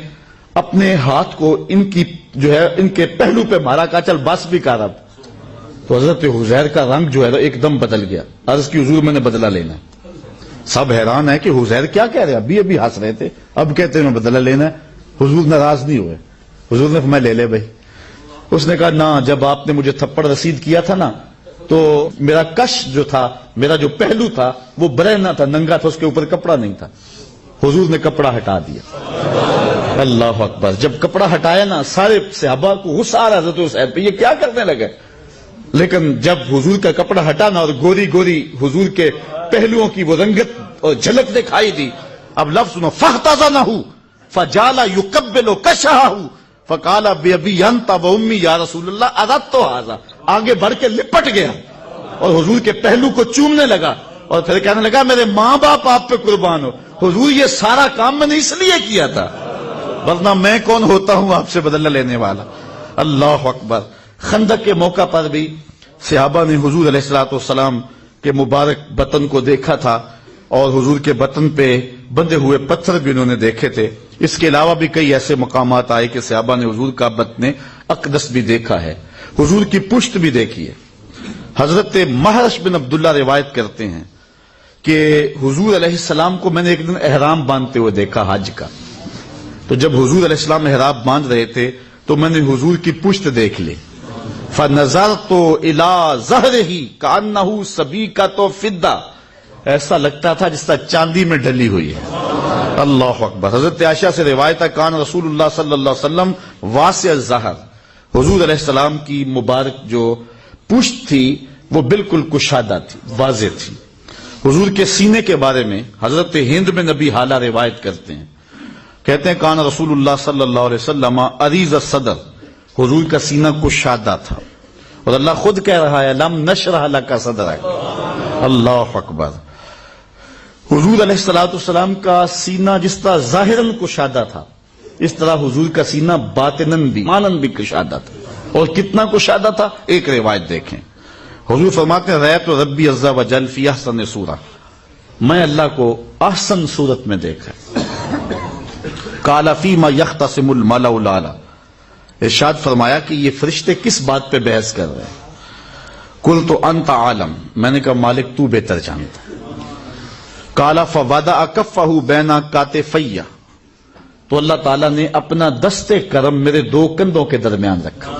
اپنے ہاتھ کو ان کے پہلو پہ مارا، کہا چل بس بھی کر اب۔ تو حضرت حضیر کا رنگ جو ہے ایک دم بدل گیا، عرض کی حضور میں نے بدلہ لینا ہے۔ سب حیران ہے کہ حضیر کیا کہہ رہے، ابھی ہنس رہے تھے، اب کہتے ہیں میں بدلہ لینا ہے۔ حضور ناراض نہیں ہوئے، حضور نے فرمایا لے بھائی۔ اس نے کہا نہ، جب آپ نے مجھے تھپڑ رسید کیا تھا نا تو میرا کش جو تھا، میرا جو پہلو تھا وہ برہنہ تھا، ننگا تھا، اس کے اوپر کپڑا نہیں تھا۔ حضور نے کپڑا ہٹا دیا۔ اللہ اکبر۔ جب کپڑا ہٹایا نا سارے صحابہ کو غصہ آ رہا حضرت اسید پہ، یہ کیا کرنے لگے؟ لیکن جب حضور کا کپڑا ہٹا نا اور گوری گوری حضور کے پہلوؤں کی وہ رنگت اور جھلک دکھائی دی، اب لفظ سنو، فاحتضنہ فجعل یقبل کشہہ فقال بأبی انت وأمی یا رسول اللہ اردت ھذا، آگے بڑھ کے لپٹ گیا اور حضور کے پہلو کو چومنے لگا اور پھر کہنے لگا میرے ماں باپ آپ پہ قربان ہو، حضور یہ سارا کام میں نے اس لیے کیا تھا، ورنہ میں کون ہوتا ہوں آپ سے بدلہ لینے والا۔ اللہ اکبر۔ خندق کے موقع پر بھی صحابہ نے حضور علیہ الصلوۃ والسلام کے مبارک بطن کو دیکھا تھا اور حضور کے بطن پہ بندے ہوئے پتھر بھی انہوں نے دیکھے تھے۔ اس کے علاوہ بھی کئی ایسے مقامات آئے کہ صحابہ نے حضور کا بطن اقدس بھی دیکھا ہے، حضور کی پشت بھی دیکھی ہے۔ حضرت محرش بن عبداللہ روایت کرتے ہیں کہ حضور علیہ السلام کو میں نے ایک دن احرام باندھتے ہوئے دیکھا حج کا، تو جب حضور علیہ السلام احرام باندھ رہے تھے تو میں نے حضور کی پشت دیکھ لی، فَنَظَرْتُ إِلَىٰ ظَهْرِهِ كَأَنَّهُ سَبِيكَةُ فِضَّةٌ، ایسا لگتا تھا جس طرح چاندی میں ڈلی ہوئی ہے۔ اللہ اکبر۔ حضرت عائشہ سے روایت ہے کان رسول اللہ صلی اللہ علیہ وسلم واسع الظہر، حضور علیہ السلام کی مبارک جو پشت تھی وہ بالکل کشادہ تھی، واضح تھی۔ حضور کے سینے کے بارے میں حضرت ہند بن نبی حالہ روایت کرتے ہیں کہتے ہیں کان رسول اللہ صلی اللہ علیہ وسلم عریض الصدر، حضور کا سینہ کشادہ تھا، اور اللہ خود کہہ رہا ہے لم نشرح لک صدرک، اللہ اکبر۔ حضور علیہ الصلوۃ والسلام کا سینہ جس طرح ظاہراً کشادہ تھا، اس طرح حضور کا سینہ باطناً بھی ماناً بھی کشادہ تھا۔ اور کتنا کشادہ تھا، ایک روایت دیکھیں، حضور فرماتے ہیں رأیت ربی عز وجل فی احسن صورہ، میں اللہ کو احسن صورت میں دیکھا۔ قال فیما یختصم الملأ الاعلی، ارشاد فرمایا کہ یہ فرشتے کس بات پہ بحث کر رہے ہیں؟ قلت انت عالم، میں نے کہا مالک تو بہتر جانتا۔ قال فوضع کفہ بین کاتفی، تو اللہ تعالیٰ نے اپنا دست کرم میرے دو کندھوں کے درمیان رکھا۔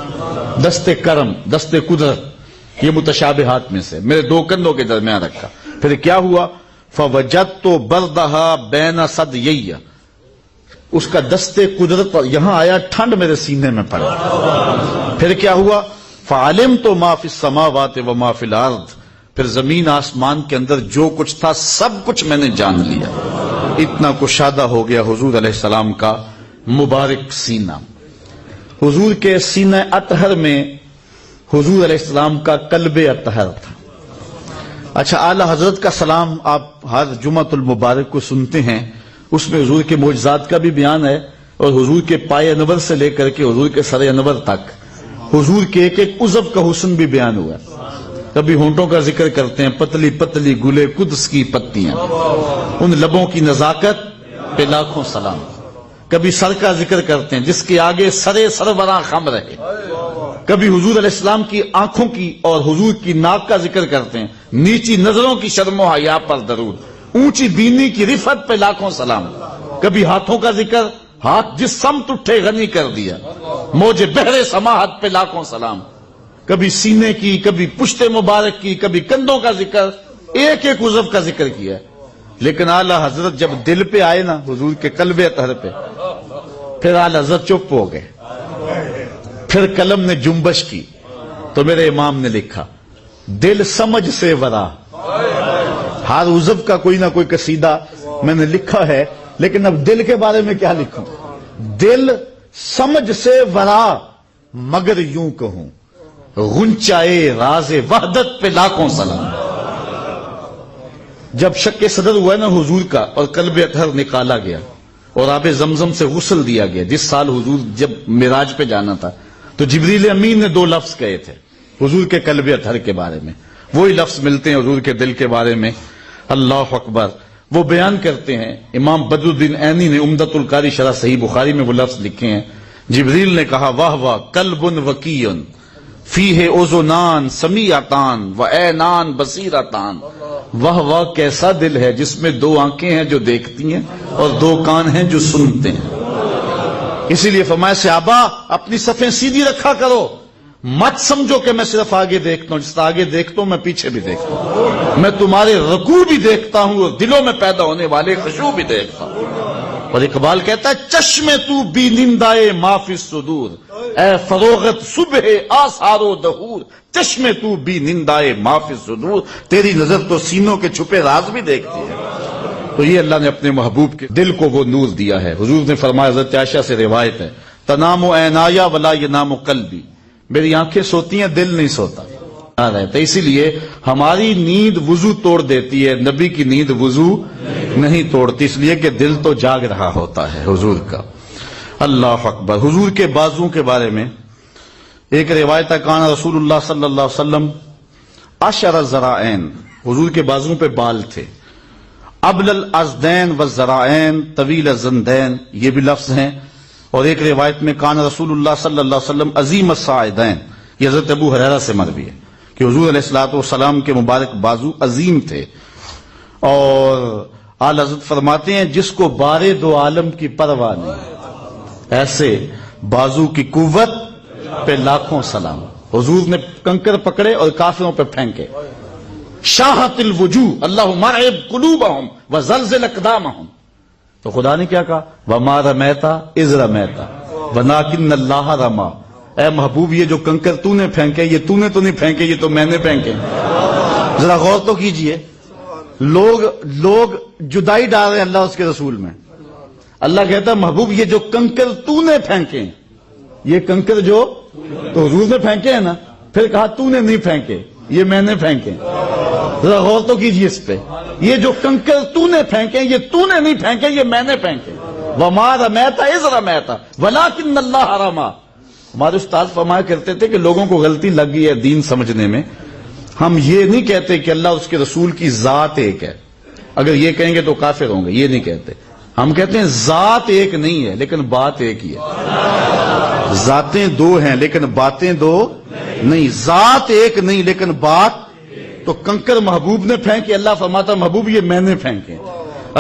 دست کرم، دست قدرت، یہ متشابہات میں سے، میرے دو کندھوں کے درمیان رکھا۔ پھر کیا ہوا؟ فوجدت بردھا بین صدیی، اس کا دست قدرت یہاں آیا، ٹھنڈ میرے سینے میں پڑا۔ پھر کیا ہوا؟ فعلمت ما فی السماوات و ما فی الارض، پھر زمین آسمان کے اندر جو کچھ تھا سب کچھ میں نے جان لیا۔ اتنا کشادہ ہو گیا حضور علیہ السلام کا مبارک سینہ۔ حضور کے سینہ اطہر میں حضور علیہ السلام کا قلب اطہر تھا۔ اچھا، اعلی حضرت کا سلام آپ ہر جمعۃ المبارک کو سنتے ہیں، اس میں حضور کے معجزات کا بھی بیان ہے، اور حضور کے پائے انور سے لے کر کے حضور کے سر انور تک حضور کے ایک ایک عضو کا حسن بھی بیان ہوا ہے۔ کبھی ہونٹوں کا ذکر کرتے ہیں، پتلی پتلی گلے قدس کی پتیاں، ان لبوں کی نزاکت پہ لاکھوں سلام۔ کبھی سر کا ذکر کرتے ہیں جس کے آگے سرے سربراہ خم رہے۔ کبھی حضور علیہ السلام کی آنکھوں کی اور حضور کی ناک کا ذکر کرتے ہیں، نیچی نظروں کی شرم و حیا پر درود، اونچی بینی کی رفعت پہ لاکھوں سلام۔ کبھی ہاتھوں کا ذکر، ہاتھ جس سمت اٹھے غنی کر دیا، موج بحر سماحت پہ لاکھوں سلام۔ کبھی سینے کی، کبھی پشت مبارک کی، کبھی کندھوں کا ذکر، ایک ایک عضو کا ذکر کیا۔ لیکن اعلی حضرت جب دل پہ آئے نا، حضور کے قلب اطہر پہ، پھر اعلی حضرت چپ ہو گئے۔ پھر قلم نے جنبش کی تو میرے امام نے لکھا دل سمجھ سے ورا۔ ہر عضو کا کوئی نہ کوئی قصیدہ میں نے لکھا ہے، لیکن اب دل کے بارے میں کیا لکھوں؟ دل سمجھ سے ورا مگر یوں کہوں، غنچائے راز وحدت پہ لاکھوں سلام۔ جب شق صدر ہوا نا حضور کا اور قلب اطہر نکالا گیا اور آب زمزم سے غسل دیا گیا، جس سال حضور جب معراج پہ جانا تھا، تو جبریل امین نے دو لفظ کہے تھے حضور کے قلب اطہر کے بارے میں، وہی لفظ ملتے ہیں حضور کے دل کے بارے میں، اللہ اکبر۔ وہ بیان کرتے ہیں، امام بدر الدین عینی نے عمدۃ القاری شرح صحیح بخاری میں وہ لفظ لکھے ہیں، جبریل نے کہا واہ واہ قلب وکیع فیہ اذنان سمیعتان و عینان بصیرتان، واہ واہ کیسا دل ہے جس میں دو آنکھیں ہیں جو دیکھتی ہیں اور دو کان ہیں جو سنتے ہیں۔ اسی لیے فرمایا صحابہ اپنی صفیں سیدھی رکھا کرو، مت سمجھو کہ میں صرف آگے دیکھتا ہوں، جس طرح آگے دیکھتا ہوں میں پیچھے بھی دیکھتا ہوں، میں تمہارے رکوع بھی دیکھتا ہوں اور دلوں میں پیدا ہونے والے خشوع بھی دیکھتا ہوں۔ اور اقبال کہتا ہے چشم تو بی نندائے ما فی الصدور، اے فروغت صبح آثار و دہور، چشم تو بی نندائے ما فی الصدور، تیری نظر تو سینوں کے چھپے راز بھی دیکھتی ہے۔ تو یہ اللہ نے اپنے محبوب کے دل کو وہ نور دیا ہے۔ حضور نے فرمایا، حضرت عائشہ سے روایت ہے، تنام عینایا ولا ینام قلبی، میری آنکھیں سوتی ہیں دل نہیں سوتا رہتا۔ اسی لیے ہماری نیند وضو توڑ دیتی ہے، نبی کی نیند وضو نہیں توڑتی، اس لیے کہ دل تو جاگ رہا ہوتا ہے حضور کا۔ اللہ اکبر۔ حضور کے بازو کے بارے میں ایک روایت ہے، کان رسول اللہ صلی اللہ علیہ وسلم اشر ذراعین، حضور کے بازو پہ بال تھے، ابل الازدین والذراعین طویل الزندین، یہ بھی لفظ ہیں۔ اور ایک روایت میں کان رسول اللہ صلی اللہ علیہ وسلم عظیم الصاعدین، یہ حضرت ابو ہریرہ سے مروی ہے کہ حضور علیہ الصلوۃ والسلام کے مبارک بازو عظیم تھے۔ اور اعلی حضرت فرماتے ہیں جس کو بارے دو عالم کی پرواہ نہیں، ایسے بازو کی قوت پہ لاکھوں سلام۔ حضور نے کنکر پکڑے اور کافروں پہ پھینکے، شاہت الوجوہ اللہم ارعب قلوبہم وزلزل اقدامہم، تو خدا نے کیا کہا وما رمیتا اذ رمیتا ولکن اللہ رما، اے محبوب یہ جو کنکر تو نے پھینکے یہ تو نے تو نہیں پھینکے، یہ تو میں نے پھینکے۔ ذرا غور تو کیجئے، لوگ جدائی ڈال رہے ہیں اللہ اس کے رسول میں، اللہ کہتا ہے محبوب یہ جو کنکر تو نے پھینکے ہیں، یہ کنکر جو تو حضور نے پھینکے ہیں نا، پھر کہا تو نے نہیں پھینکے، یہ میں نے پھینکے۔ ذرا غور تو کیجیے اس پہ، یہ جو کنکر تو نے پھینکے یہ تو نے نہیں پھینکے، یہ میں نے پھینکے۔ وَمَا رَمَيْتَ إِذْ رَمَيْتَ وَلَٰكِنَّ اللَّهَ رَمَىٰ۔ ہمارے استاد فرمایا کرتے تھے کہ لوگوں کو غلطی لگ گئی ہے دین سمجھنے میں، ہم یہ نہیں کہتے کہ اللہ اس کے رسول کی ذات ایک ہے، اگر یہ کہیں گے تو کافر ہوں گے، یہ نہیں کہتے۔ ہم کہتے ہیں ذات ایک نہیں ہے لیکن بات ایک ہی ہے۔ ذاتیں دو ہیں لیکن باتیں دو نہیں، ذات ایک نہیں لیکن بات۔ تو کنکر محبوب نے پھینکے، اللہ فرماتا محبوب یہ میں نے پھینکے۔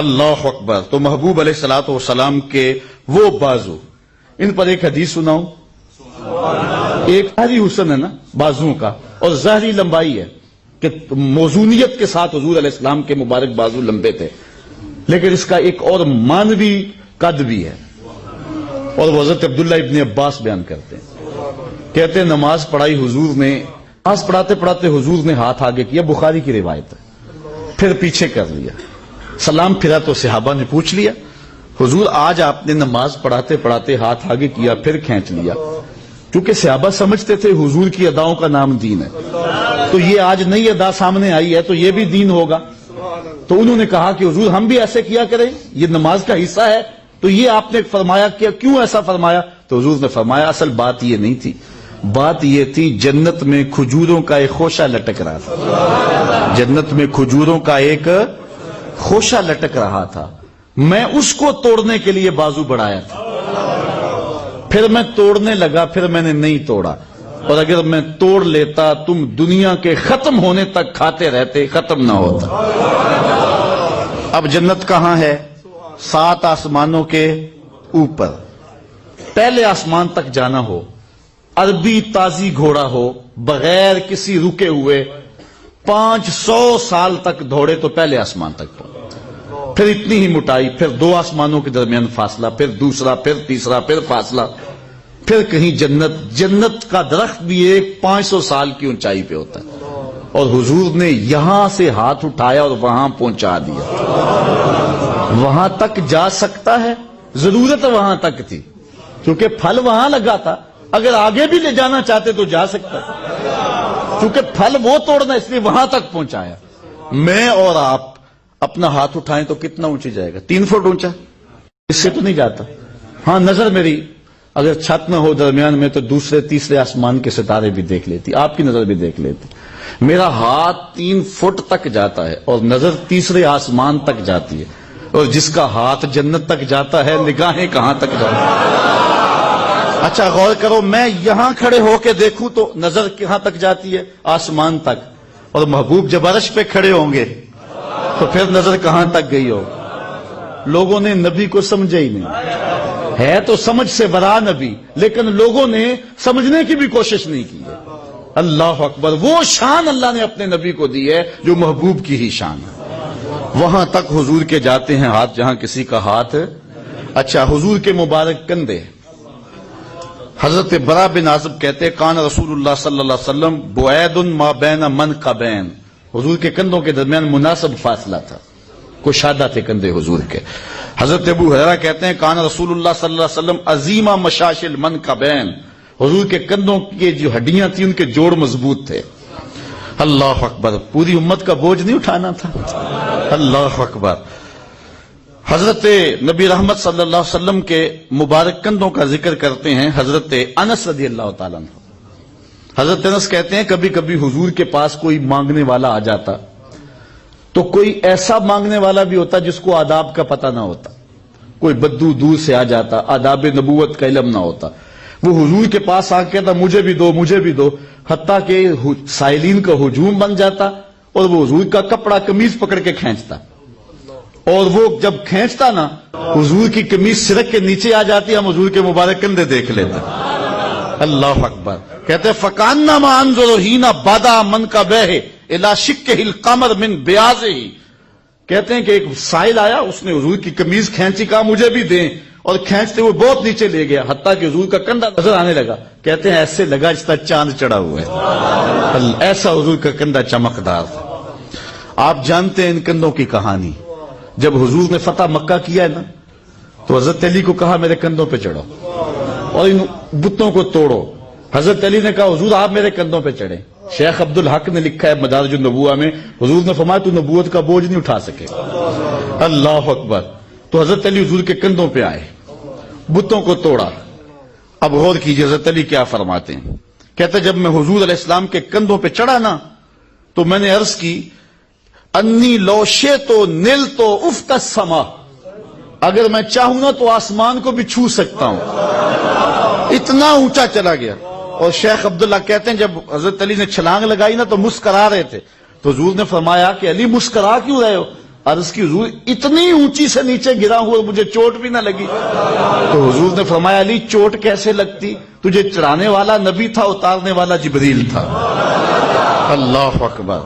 اللہ اکبر۔ تو محبوب علیہ الصلوۃ والسلام کے وہ بازو، ان پر ایک حدیث سناؤں۔ ایک ظاہری حسن ہے نا بازوؤں کا، اور ظاہری لمبائی ہے کہ موزونیت کے ساتھ حضور علیہ السلام کے مبارک بازو لمبے تھے، لیکن اس کا ایک اور مانوی قد بھی ہے، اور وہ حضرت عبداللہ ابن عباس بیان کرتے ہیں، کہتے ہیں نماز پڑھائی حضور نے، نماز پڑھاتے پڑھاتے حضور نے ہاتھ آگے کیا، بخاری کی روایت ہے، پھر پیچھے کر لیا، سلام پھرا تو صحابہ نے پوچھ لیا حضور آج آپ نے نماز پڑھاتے پڑھاتے ہاتھ آگے کیا پھر کھینچ لیا، کیونکہ صحابہ سمجھتے تھے حضور کی اداؤں کا نام دین ہے، تو یہ آج نئی ادا سامنے آئی ہے تو یہ بھی دین ہوگا۔ تو انہوں نے کہا کہ حضور ہم بھی ایسے کیا کریں، یہ نماز کا حصہ ہے، تو یہ آپ نے فرمایا کہ کیوں ایسا فرمایا؟ تو حضور نے فرمایا اصل بات یہ نہیں تھی، بات یہ تھی جنت میں کھجوروں کا ایک خوشہ لٹک رہا تھا، جنت میں کھجوروں کا ایک خوشہ لٹک رہا تھا، میں اس کو توڑنے کے لیے بازو بڑھایا تھا، پھر میں توڑنے لگا، پھر میں نے نہیں توڑا، اور اگر میں توڑ لیتا تم دنیا کے ختم ہونے تک کھاتے رہتے، ختم نہ ہوتا۔ اب جنت کہاں ہے؟ 7 آسمانوں کے اوپر، پہلے آسمان تک جانا ہو، عربی تازی گھوڑا ہو، بغیر کسی رکے ہوئے 500 سال تک دوڑے تو پہلے آسمان تک پہنچے، پھر اتنی ہی موٹائی، پھر 2 آسمانوں کے درمیان فاصلہ، پھر دوسرا، پھر تیسرا، پھر فاصلہ، پھر کہیں جنت۔ جنت کا درخت بھی ایک 500 سال کی اونچائی پہ ہوتا ہے، اور حضور نے یہاں سے ہاتھ اٹھایا اور وہاں پہنچا دیا۔ وہاں تک جا سکتا ہے، ضرورت وہاں تک تھی کیونکہ پھل وہاں لگا تھا، اگر آگے بھی لے جانا چاہتے تو جا سکتا تھا، کیونکہ پھل وہ توڑنا اس لیے وہاں تک پہنچایا۔ میں اور آپ اپنا ہاتھ اٹھائیں تو کتنا اونچی جائے گا؟ 3 فٹ اونچا، اس سے تو نہیں جاتا۔ ہاں نظر میری اگر چھت نہ ہو درمیان میں تو دوسرے تیسرے آسمان کے ستارے بھی دیکھ لیتی، آپ کی نظر بھی دیکھ لیتی۔ میرا ہاتھ 3 فٹ تک جاتا ہے اور نظر تیسرے آسمان تک جاتی ہے، اور جس کا ہاتھ جنت تک جاتا ہے نگاہیں کہاں تک جاتی ہیں؟ اچھا غور کرو، میں یہاں کھڑے ہو کے دیکھوں تو نظر کہاں تک جاتی ہے؟ آسمان تک، اور محبوب جب عرش پہ کھڑے ہوں گے تو پھر نظر کہاں تک گئی ہو؟ لوگوں نے نبی کو سمجھا ہی نہیں، ہے تو سمجھ سے برا نبی، لیکن لوگوں نے سمجھنے کی بھی کوشش نہیں کی ہے۔ اللہ اکبر، وہ شان اللہ نے اپنے نبی کو دی ہے جو محبوب کی ہی شان ہے۔ وہاں تک حضور کے جاتے ہیں ہاتھ جہاں کسی کا ہاتھ۔ اچھا حضور کے مبارک کندھے، حضرت برا بن عازب کہتے ہیں کان رسول اللہ صلی اللہ علیہ وسلم بعید ما بین منکبین، حضور کے کندھوں کے درمیان مناسب فاصلہ تھا، کشادہ تھے کندھے حضور کے۔ حضرت ابو ہریرہ کہتے ہیں کان رسول اللہ صلی اللہ علیہ وسلم عظیم مشاش المنکبین، حضور کے کندھوں کی جو ہڈیاں تھیں ان کے جوڑ مضبوط تھے۔ اللہ اکبر، پوری امت کا بوجھ نہیں اٹھانا تھا۔ اللہ اکبر۔ حضرت نبی رحمت صلی اللہ علیہ وسلم کے مبارک کندھوں کا ذکر کرتے ہیں حضرت انس رضی اللہ تعالیٰ عنہ۔ حضرت انس کہتے ہیں کبھی کبھی حضور کے پاس کوئی مانگنے والا آ جاتا تو کوئی ایسا مانگنے والا بھی ہوتا جس کو آداب کا پتہ نہ ہوتا، کوئی بدو دور سے آ جاتا، آداب نبوت کا علم نہ ہوتا، وہ حضور کے پاس آ کے کہتا مجھے بھی دو مجھے بھی دو، حتیٰ کہ سائلین کا ہجوم بن جاتا اور وہ حضور کا کپڑا قمیض پکڑ کے کھینچتا، اور وہ جب کھینچتا نا حضور کی قمیض سرک کے نیچے آ جاتی، ہم حضور کے مبارک کندھے دیکھ لیتے۔ اللہ اکبر۔ کہتے فَكَأَنَّمَا أَنظُرُ حِينَ بَدَا مَنْكَبَيْهِ إِلَى شِقِّهِ الْقَمَرِ مِنْ بِيَاضِهِ، کہتے ہیں کہ ایک سائل آیا، اس نے حضور کی قمیض کھینچی، کہا مجھے بھی دیں، اور کھینچتے ہوئے بہت نیچے لے گیا حتیٰ کہ حضور کا کندھا نظر آنے لگا۔ کہتے ہیں ایسے لگا جس طرح چاند چڑھا ہوا ہے، ایسا حضور کا کندھا چمکدار تھا۔ آپ جانتے ہیں ان کندھوں کی کہانی، جب حضور نے فتح مکہ کیا ہے نا تو حضرت علی کو کہا میرے کندھوں پہ چڑھو اور ان بتوں کو توڑو. حضرت علی نے کہا حضور آپ میرے کندھوں پہ چڑھیں. شیخ عبد الحق نے لکھا ہے مدارج النبوہ میں، حضور نے فرمایا تو نبوت کا بوجھ نہیں اٹھا سکے. اللہ اکبر. تو حضرت علی حضور کے کندھوں پہ آئے، بتوں کو توڑا. اب غور کیجئے حضرت علی کیا فرماتے ہیں. کہتے جب میں حضور علیہ السلام کے کندھوں پہ چڑھا نا تو میں نے عرض کی انی لو شئت نلت افق السما، اگر میں چاہوں نا تو آسمان کو بھی چھو سکتا ہوں. اتنا اونچا چلا گیا. اور شیخ عبداللہ کہتے ہیں جب حضرت علی نے چھلانگ لگائی نا تو مسکرا رہے تھے. تو حضور نے فرمایا کہ علی مسکرا کیوں رہے ہو؟ عرض کی حضور اتنی اونچی سے نیچے گرا ہوں اور مجھے چوٹ بھی نہ لگی. تو حضور نے فرمایا علی چوٹ کیسے لگتی؟ تجھے چڑھانے والا نبی تھا، اتارنے والا جبریل تھا. اللہ اکبر.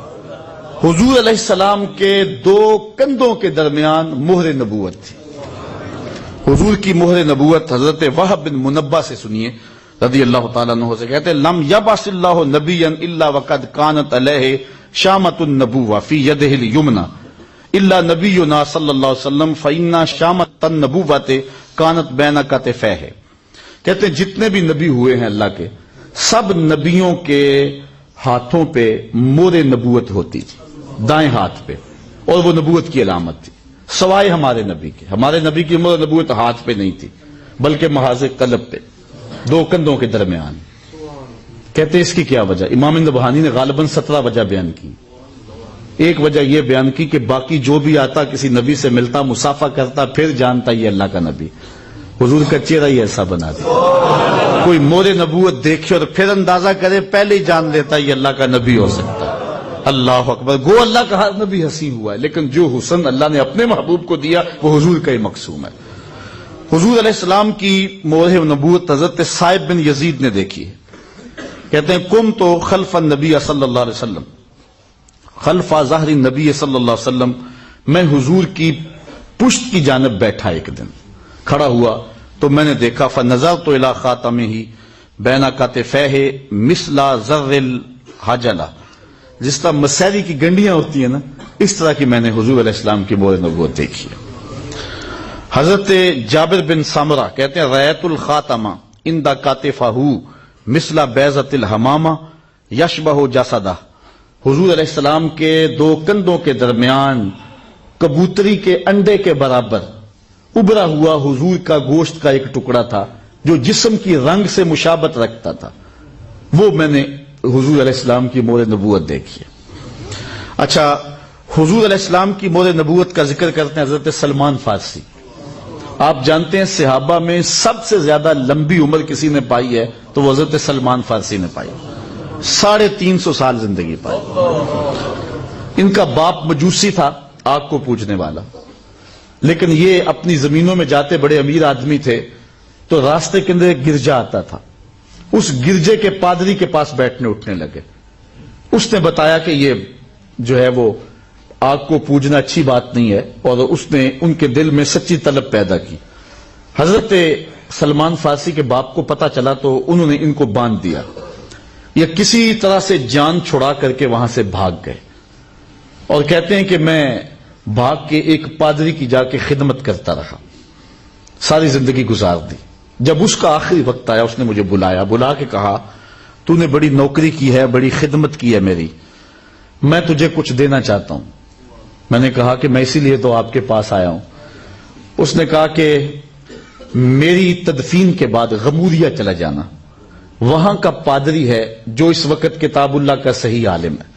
حضور علیہ السلام کے دو کندھوں کے درمیان مہر نبوت تھی. حضور کی مہر نبوت حضرت وہب بن منبہ سے سنیے رضی اللہ تعالیٰ عنہ سے. کہتے ہیں لم یبعث اللہ نبیا الا وقد کانت علیہ شامۃ النبوہ فی یدہ الیمنی الا نبینا صلی اللہ علیہ وسلم فإن شامۃ النبوۃ کانت بین کتفیہ. کہتے ہیں جتنے بھی نبی ہوئے ہیں اللہ کے، سب نبیوں کے ہاتھوں پہ مہر نبوت ہوتی تھی، دائیں ہاتھ پہ، اور وہ نبوت کی علامت تھی، سوائے ہمارے نبی کے. ہمارے نبی کی مہر نبوت ہاتھ پہ نہیں تھی بلکہ محاذ قلب پہ، دو کندھوں کے درمیان. کہتے اس کی کیا وجہ؟ امام نبہانی نے غالباً 17 وجہ بیان کی. ایک وجہ یہ بیان کی کہ باقی جو بھی آتا کسی نبی سے ملتا، مصافحہ کرتا، پھر جانتا یہ اللہ کا نبی. حضور کا چہرہ ہی ایسا بنا دیا، کوئی مہر نبوت دیکھے اور پھر اندازہ کرے پہلے ہی جان لیتا یہ اللہ کا نبی ہو سکتا ہے. اللہ اکبر. گو اللہ کا ہر نبی حسین ہوا ہے، لیکن جو حسن اللہ نے اپنے محبوب کو دیا وہ حضور کا ہی مقسوم ہے. حضور علیہ السلام کی مہر نبوت حضرت صائب بن یزید نے دیکھی ہے. کہتے ہیں کم تو خلف النبی صلی اللہ علیہ وسلم، خلف ظہر النبی صلی اللہ علیہ وسلم، میں حضور کی پشت کی جانب بیٹھا، ایک دن کھڑا ہوا تو میں نے دیکھا فنظرت الی خاتمہ بین کتفیہ مثل زر الحجلہ، جس طرح مسیری کی گنڈیاں ہوتی ہیں نا، اس طرح کی میں نے حضور علیہ السلام کی مہر نبوت دیکھی ہے. حضرت جابر بن سامرہ کہتے ہیں رأیت الخاتمہ عند کتفہ مثل بیضۃ الحمامہ یشبہ جسدہ. حضور علیہ السلام کے دو کندھوں کے درمیان کبوتری کے انڈے کے برابر ابھرا ہوا حضور کا گوشت کا ایک ٹکڑا تھا جو جسم کی رنگ سے مشابہت رکھتا تھا. وہ میں نے حضور علیہ السلام کی مہر نبوت دیکھی ہے. اچھا، حضور علیہ السلام کی مہر نبوت کا ذکر کرتے ہیں حضرت سلمان فارسی. آپ جانتے ہیں صحابہ میں سب سے زیادہ لمبی عمر کسی نے پائی ہے تو وہ حضرت سلمان فارسی نے پائی، 350 سال زندگی پائی. ان کا باپ مجوسی تھا، آگ کو پوجنے والا، لیکن یہ اپنی زمینوں میں جاتے، بڑے امیر آدمی تھے، تو راستے کے اندر ایک گرجا آتا تھا. اس گرجے کے پادری کے پاس بیٹھنے اٹھنے لگے. اس نے بتایا کہ یہ جو ہے وہ آگ کو پوجنا اچھی بات نہیں ہے، اور اس نے ان کے دل میں سچی طلب پیدا کی. حضرت سلمان فارسی کے باپ کو پتا چلا تو انہوں نے ان کو باندھ دیا. یہ کسی طرح سے جان چھڑا کر کے وہاں سے بھاگ گئے، اور کہتے ہیں کہ میں بھاگ کے ایک پادری کی جا کے خدمت کرتا رہا، ساری زندگی گزار دی. جب اس کا آخری وقت آیا اس نے مجھے بلایا، بلا کے کہا تو نے بڑی نوکری کی ہے، بڑی خدمت کی ہے میری، میں تجھے کچھ دینا چاہتا ہوں. میں نے کہا کہ میں اسی لیے تو آپ کے پاس آیا ہوں. اس نے کہا کہ میری تدفین کے بعد غموریہ چلا جانا، وہاں کا پادری ہے جو اس وقت کتاب اللہ کا صحیح عالم ہے،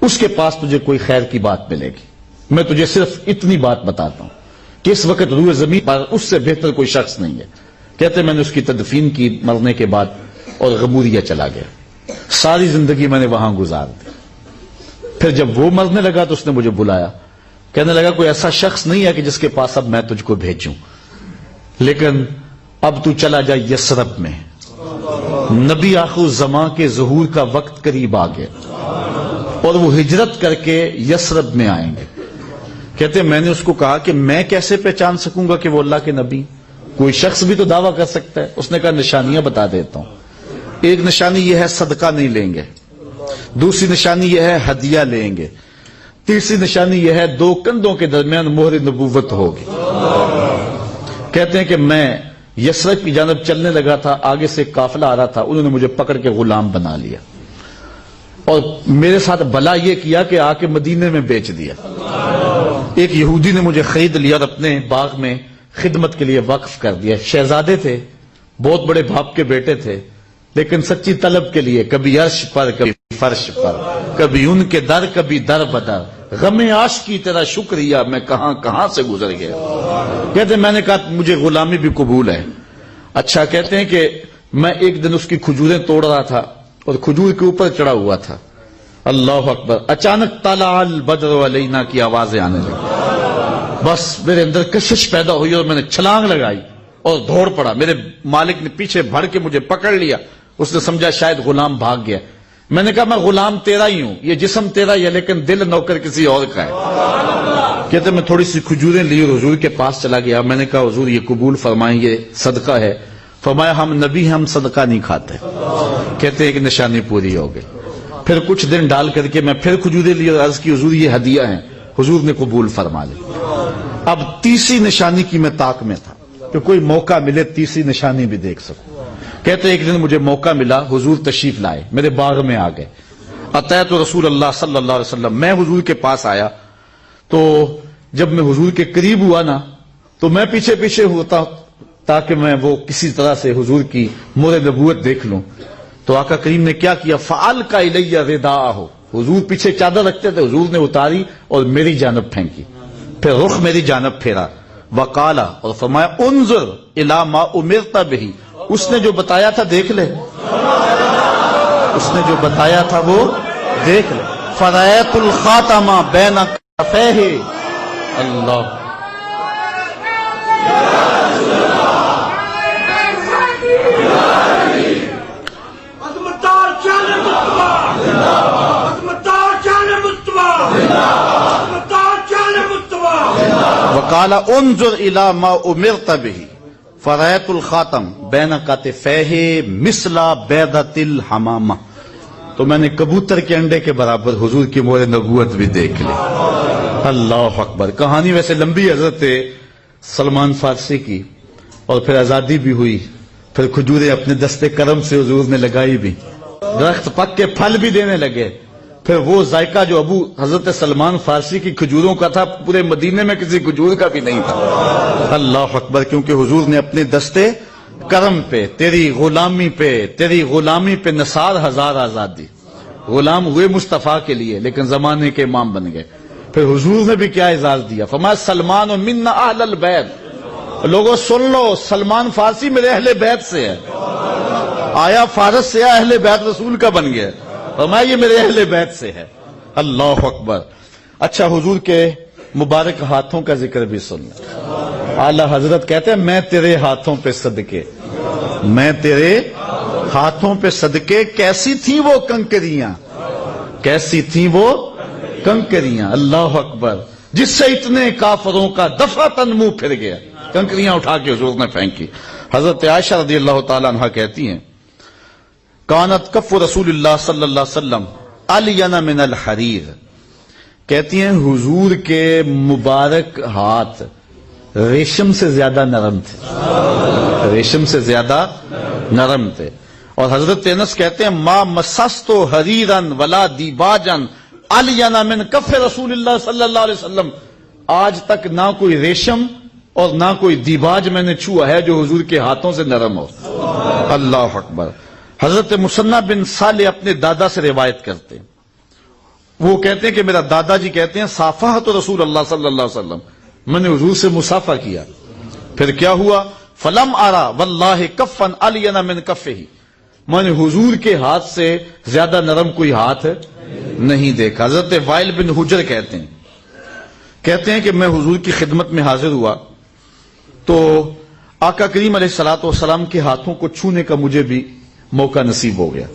اس کے پاس تجھے کوئی خیر کی بات ملے گی. میں تجھے صرف اتنی بات بتاتا ہوں کہ اس وقت روئے زمین پر اس سے بہتر کوئی شخص نہیں ہے. کہتے میں نے اس کی تدفین کی مرنے کے بعد اور غموریہ چلا گیا. ساری زندگی میں نے وہاں گزار دی. پھر جب وہ مرنے لگا تو اس نے مجھے بلایا، کہنے لگا کوئی ایسا شخص نہیں ہے کہ جس کے پاس اب میں تجھ کو بھیجوں، لیکن اب تو چلا جا یثرب میں، نبی آخر الزمان کے ظہور کا وقت قریب آ گیا اور وہ ہجرت کر کے یثرب میں آئیں گے. کہتے میں نے اس کو کہا کہ میں کیسے پہچان سکوں گا کہ وہ اللہ کے نبی؟ کوئی شخص بھی تو دعویٰ کر سکتا ہے. اس نے کہا نشانیاں بتا دیتا ہوں. ایک نشانی یہ ہے صدقہ نہیں لیں گے، دوسری نشانی یہ ہے ہدیہ لیں گے، تیسری نشانی یہ ہے دو کندھوں کے درمیان مہر نبوت ہوگی. کہتے ہیں کہ میں یثرب کی جانب چلنے لگا تھا، آگے سے ایک قافلہ آ رہا تھا، انہوں نے مجھے پکڑ کے غلام بنا لیا اور میرے ساتھ بھلا یہ کیا کہ آ کے مدینے میں بیچ دیا۔ ایک یہودی نے مجھے خرید لیا اور اپنے باغ میں خدمت کے لیے وقف کر دیا۔ شہزادے تھے، بہت بڑے باپ کے بیٹے تھے، لیکن سچی طلب کے لیے کبھی عرش پر کبھی فرش پر، کبھی ان کے در کبھی در بدر، غم عاشقی تیرا شکریہ میں کہاں کہاں سے گزر گیا۔ کہتے ہیں میں نے کہا مجھے غلامی بھی قبول ہے۔ اچھا، کہتے ہیں کہ میں ایک دن اس کی کھجوریں توڑ رہا تھا اور کھجور کے اوپر چڑھا ہوا تھا، اللہ اکبر، اچانک طلع البدر علینا کی آوازیں آنے لگی، بس میرے اندر کشش پیدا ہوئی اور میں نے چھلانگ لگائی اور دوڑ پڑا۔ میرے مالک نے پیچھے بڑھ کے مجھے پکڑ لیا، اس نے سمجھا شاید غلام بھاگ گیا۔ میں نے کہا میں غلام تیرا ہی ہوں، یہ جسم تیرا ہی ہے لیکن دل نوکر کسی اور کا ہے۔ کہتے میں تھوڑی سی کھجوریں لی اور حضور کے پاس چلا گیا۔ میں نے کہا حضور یہ قبول فرمائیں، یہ صدقہ ہے۔ فرمایا ہم نبی ہم صدقہ نہیں کھاتے۔ کہتے ہیں کہ نشانی پوری ہو گئی۔ پھر کچھ دن ڈال کر کے میں پھر کھجوریں لی اور عرض کی حضور یہ ہدیہ ہیں، حضور نے قبول فرما لی۔ اب تیسری نشانی کی میں طاق میں تھا کہ کوئی موقع ملے تیسری نشانی بھی دیکھ سکوں۔ کہتے ایک دن مجھے موقع ملا، حضور تشریف لائے، میرے باغ میں آ گئے۔ اتیت رسول اللہ صلی اللہ علیہ وسلم، میں حضور کے پاس آیا تو جب میں حضور کے قریب ہوا نا تو میں پیچھے پیچھے ہوتا تاکہ میں وہ کسی طرح سے حضور کی مہر نبوت دیکھ لوں۔ تو آقا کریم نے کیا کیا، فَأَلْقَ إِلَيَّ رِدَاءَهُ، حضور پیچھے چادر رکھتے تھے، حضور نے اتاری اور میری جانب پھینکی، پھر رخ میری جانب پھیرا، وقالا اور فرمایا انظر الی ما امرت بہ، اس نے جو بتایا تھا دیکھ لے، اس نے جو بتایا تھا وہ دیکھ لے۔ فرأیت الخاتم بین کفیہ، اللہ وقال انظر الى ما امرت به فرأیت الخاتم بین کتفیہ مثل بیضۃ الحمامہ، تو میں نے کبوتر کے انڈے کے برابر حضور کی مہر نبوت بھی دیکھ لی۔ اللہ اکبر۔ کہانی ویسے لمبی، حضرت سلمان فارسی کی، اور پھر آزادی بھی ہوئی، پھر کھجوریں اپنے دستے کرم سے حضور نے لگائی بھی، درخت پک کے پھل بھی دینے لگے، پھر وہ ذائقہ جو ابو حضرت سلمان فارسی کی کھجوروں کا تھا پورے مدینے میں کسی کھجور کا بھی نہیں تھا۔ اللہ اکبر، کیونکہ حضور نے اپنے دستے کرم پہ، تیری غلامی پہ نثار ہزار آزادی، غلام ہوئے مصطفیٰ کے لیے لیکن زمانے کے امام بن گئے۔ پھر حضور نے بھی کیا اعزاز دیا، فرمایا سلمان منا اہل البیت، لوگوں سن لو سلمان فارسی میرے اہل بیت سے ہے، آیا فارس سے اہل بیت رسول کا بن گیا، فرمایا یہ میرے اہل بیت سے ہے۔ اللہ اکبر۔ اچھا، حضور کے مبارک ہاتھوں کا ذکر بھی سن لیں۔ اعلی حضرت کہتے ہیں میں تیرے ہاتھوں پہ صدقے، میں تیرے ہاتھوں پہ صدقے، کیسی تھیں وہ کنکریاں، کیسی تھیں وہ کنکریاں، اللہ اکبر، جس سے اتنے کافروں کا دفعتاً منہ پھر گیا۔ کنکریاں اٹھا کے حضور نے پھینکی۔ حضرت عائشہ رضی اللہ تعالیٰ عنہ کہتی ہیں کانت کف رسول اللہ صلی اللہ علیہ وسلم الین من الحریر، کہتی ہیں حضور کے مبارک ہاتھ ریشم سے زیادہ نرم تھے، ریشم سے زیادہ نرم تھے۔ اور حضرت انس کہتے ہیں ما مسست حریرا ولا دیباجا الین من کف رسول اللہ صلی اللہ علیہ وسلم، آج تک نہ کوئی ریشم اور نہ کوئی دیباج میں نے چھوا ہے جو حضور کے ہاتھوں سے نرم ہو۔ اللہ اکبر۔ حضرت مثنى بن صالح اپنے دادا سے روایت کرتے ہیں، وہ کہتے ہیں کہ میرا دادا جی کہتے ہیں صافحت رسول اللہ صلی اللہ علیہ وسلم، میں نے حضور سے مصافحہ کیا، پھر کیا ہوا، فلم ارا واللہ کفا الین من کفہ، میں نے حضور کے ہاتھ سے زیادہ نرم کوئی ہاتھ نہیں دیکھا۔ حضرت وائل بن حجر کہتے ہیں کہ میں حضور کی خدمت میں حاضر ہوا تو آقا کریم علیہ الصلوۃ والسلام کے ہاتھوں کو چھونے کا مجھے بھی موقع نصیب ہو گیا۔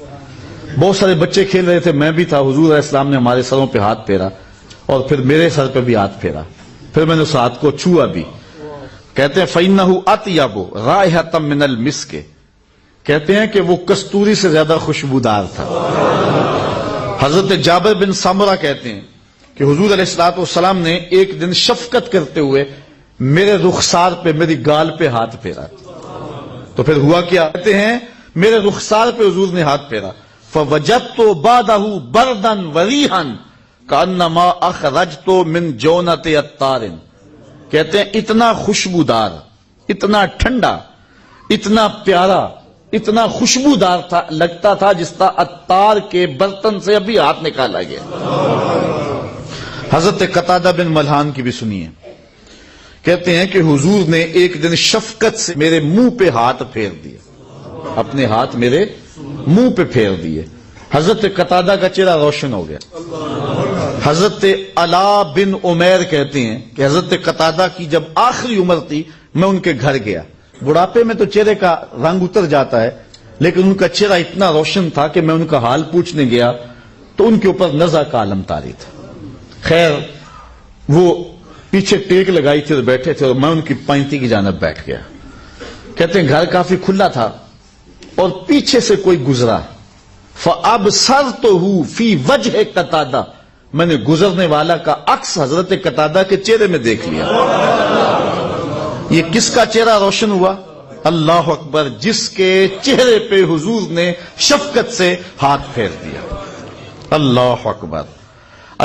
بہت سارے بچے کھیل رہے تھے، میں بھی تھا، حضور علیہ السلام نے ہمارے سروں پہ ہاتھ پھیرا اور پھر میرے سر پہ بھی ہاتھ پھیرا، پھر میں نے اس ہاتھ کو چھوا بھی۔ کہتے ہیں فَإِنَّهُ أَطْيَبُ رَائِحَةً مِّنَ الْمِسْكِ، کہتے ہیں کہ وہ کستوری سے زیادہ خوشبودار تھا۔ حضرت جابر بن سامرہ کہتے ہیں کہ حضور علیہ الصلوۃ والسلام نے ایک دن شفقت کرتے ہوئے میرے رخسار پہ، میری گال پہ ہاتھ پھیرا۔ تو پھر ہوا کیا؟ کہتے ہیں میرے رخسار پہ حضور نے ہاتھ پھیرا، فوجدت بعدہ بردا وریحا کانما اخرجت من جونۃ عطار۔ کہتے ہیں اتنا خوشبودار، اتنا ٹھنڈا، اتنا پیارا، اتنا خوشبودار تھا، لگتا تھا جس طرح عطار کے برتن سے ابھی ہاتھ نکالا گیا۔ حضرت قتادہ بن ملحان کی بھی سنیے، کہتے ہیں کہ حضور نے ایک دن شفقت سے میرے منہ پہ ہاتھ پھیر دیے، اپنے ہاتھ میرے منہ پہ پھیر دیے۔ حضرت قتادہ کا چہرہ روشن ہو گیا۔ حضرت علا بن عمیر کہتے ہیں کہ حضرت قتادہ کی جب آخری عمر تھی، میں ان کے گھر گیا۔ بڑھاپے میں تو چہرے کا رنگ اتر جاتا ہے، لیکن ان کا چہرہ اتنا روشن تھا کہ میں ان کا حال پوچھنے گیا تو ان کے اوپر نزع کا عالم طاری تھا۔ خیر وہ پیچھے ٹیک لگائی تھی اور بیٹھے تھے، اور میں ان کی پینتی کی جانب بیٹھ گیا۔ کہتے ہیں گھر کافی کھلا تھا اور پیچھے سے کوئی گزرا، فَأَبْصَرْتُهُ فِي وَجْهِ قتادہ، میں نے گزرنے والا کا عکس حضرت قتادہ کے چہرے میں دیکھ لیا۔ یہ کس کا چہرہ روشن ہوا؟ اللہ اکبر، جس کے چہرے پہ حضور نے شفقت سے ہاتھ پھیر دیا۔ اللہ اکبر۔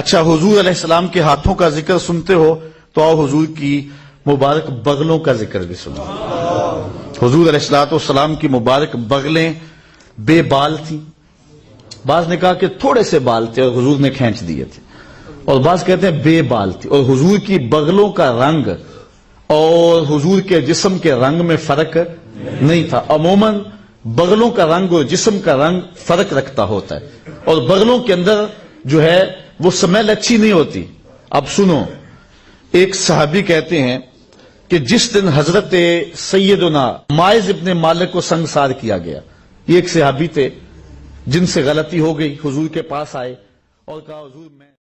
اچھا، حضور علیہ السلام کے ہاتھوں کا ذکر سنتے ہو تو آؤ حضور کی مبارک بغلوں کا ذکر بھی سنو۔ حضور علیہ السلام کی مبارک بغلیں بے بال تھیں، بعض نے کہا کہ تھوڑے سے بال تھے اور حضور نے کھینچ دیے تھے، اور بعض کہتے ہیں بے بال تھی، اور حضور کی بغلوں کا رنگ اور حضور کے جسم کے رنگ میں فرق نہیں تھا۔ عموماً بغلوں کا رنگ اور جسم کا رنگ فرق رکھتا ہوتا ہے، اور بغلوں کے اندر جو ہے وہ سمیل اچھی نہیں ہوتی۔ اب سنو، ایک صحابی کہتے ہیں کہ جس دن حضرت سیدنا ماعز ابن مالک کو سنگسار کیا گیا، یہ ایک صحابی تھے جن سے غلطی ہو گئی، حضور کے پاس آئے اور کہا حضور میں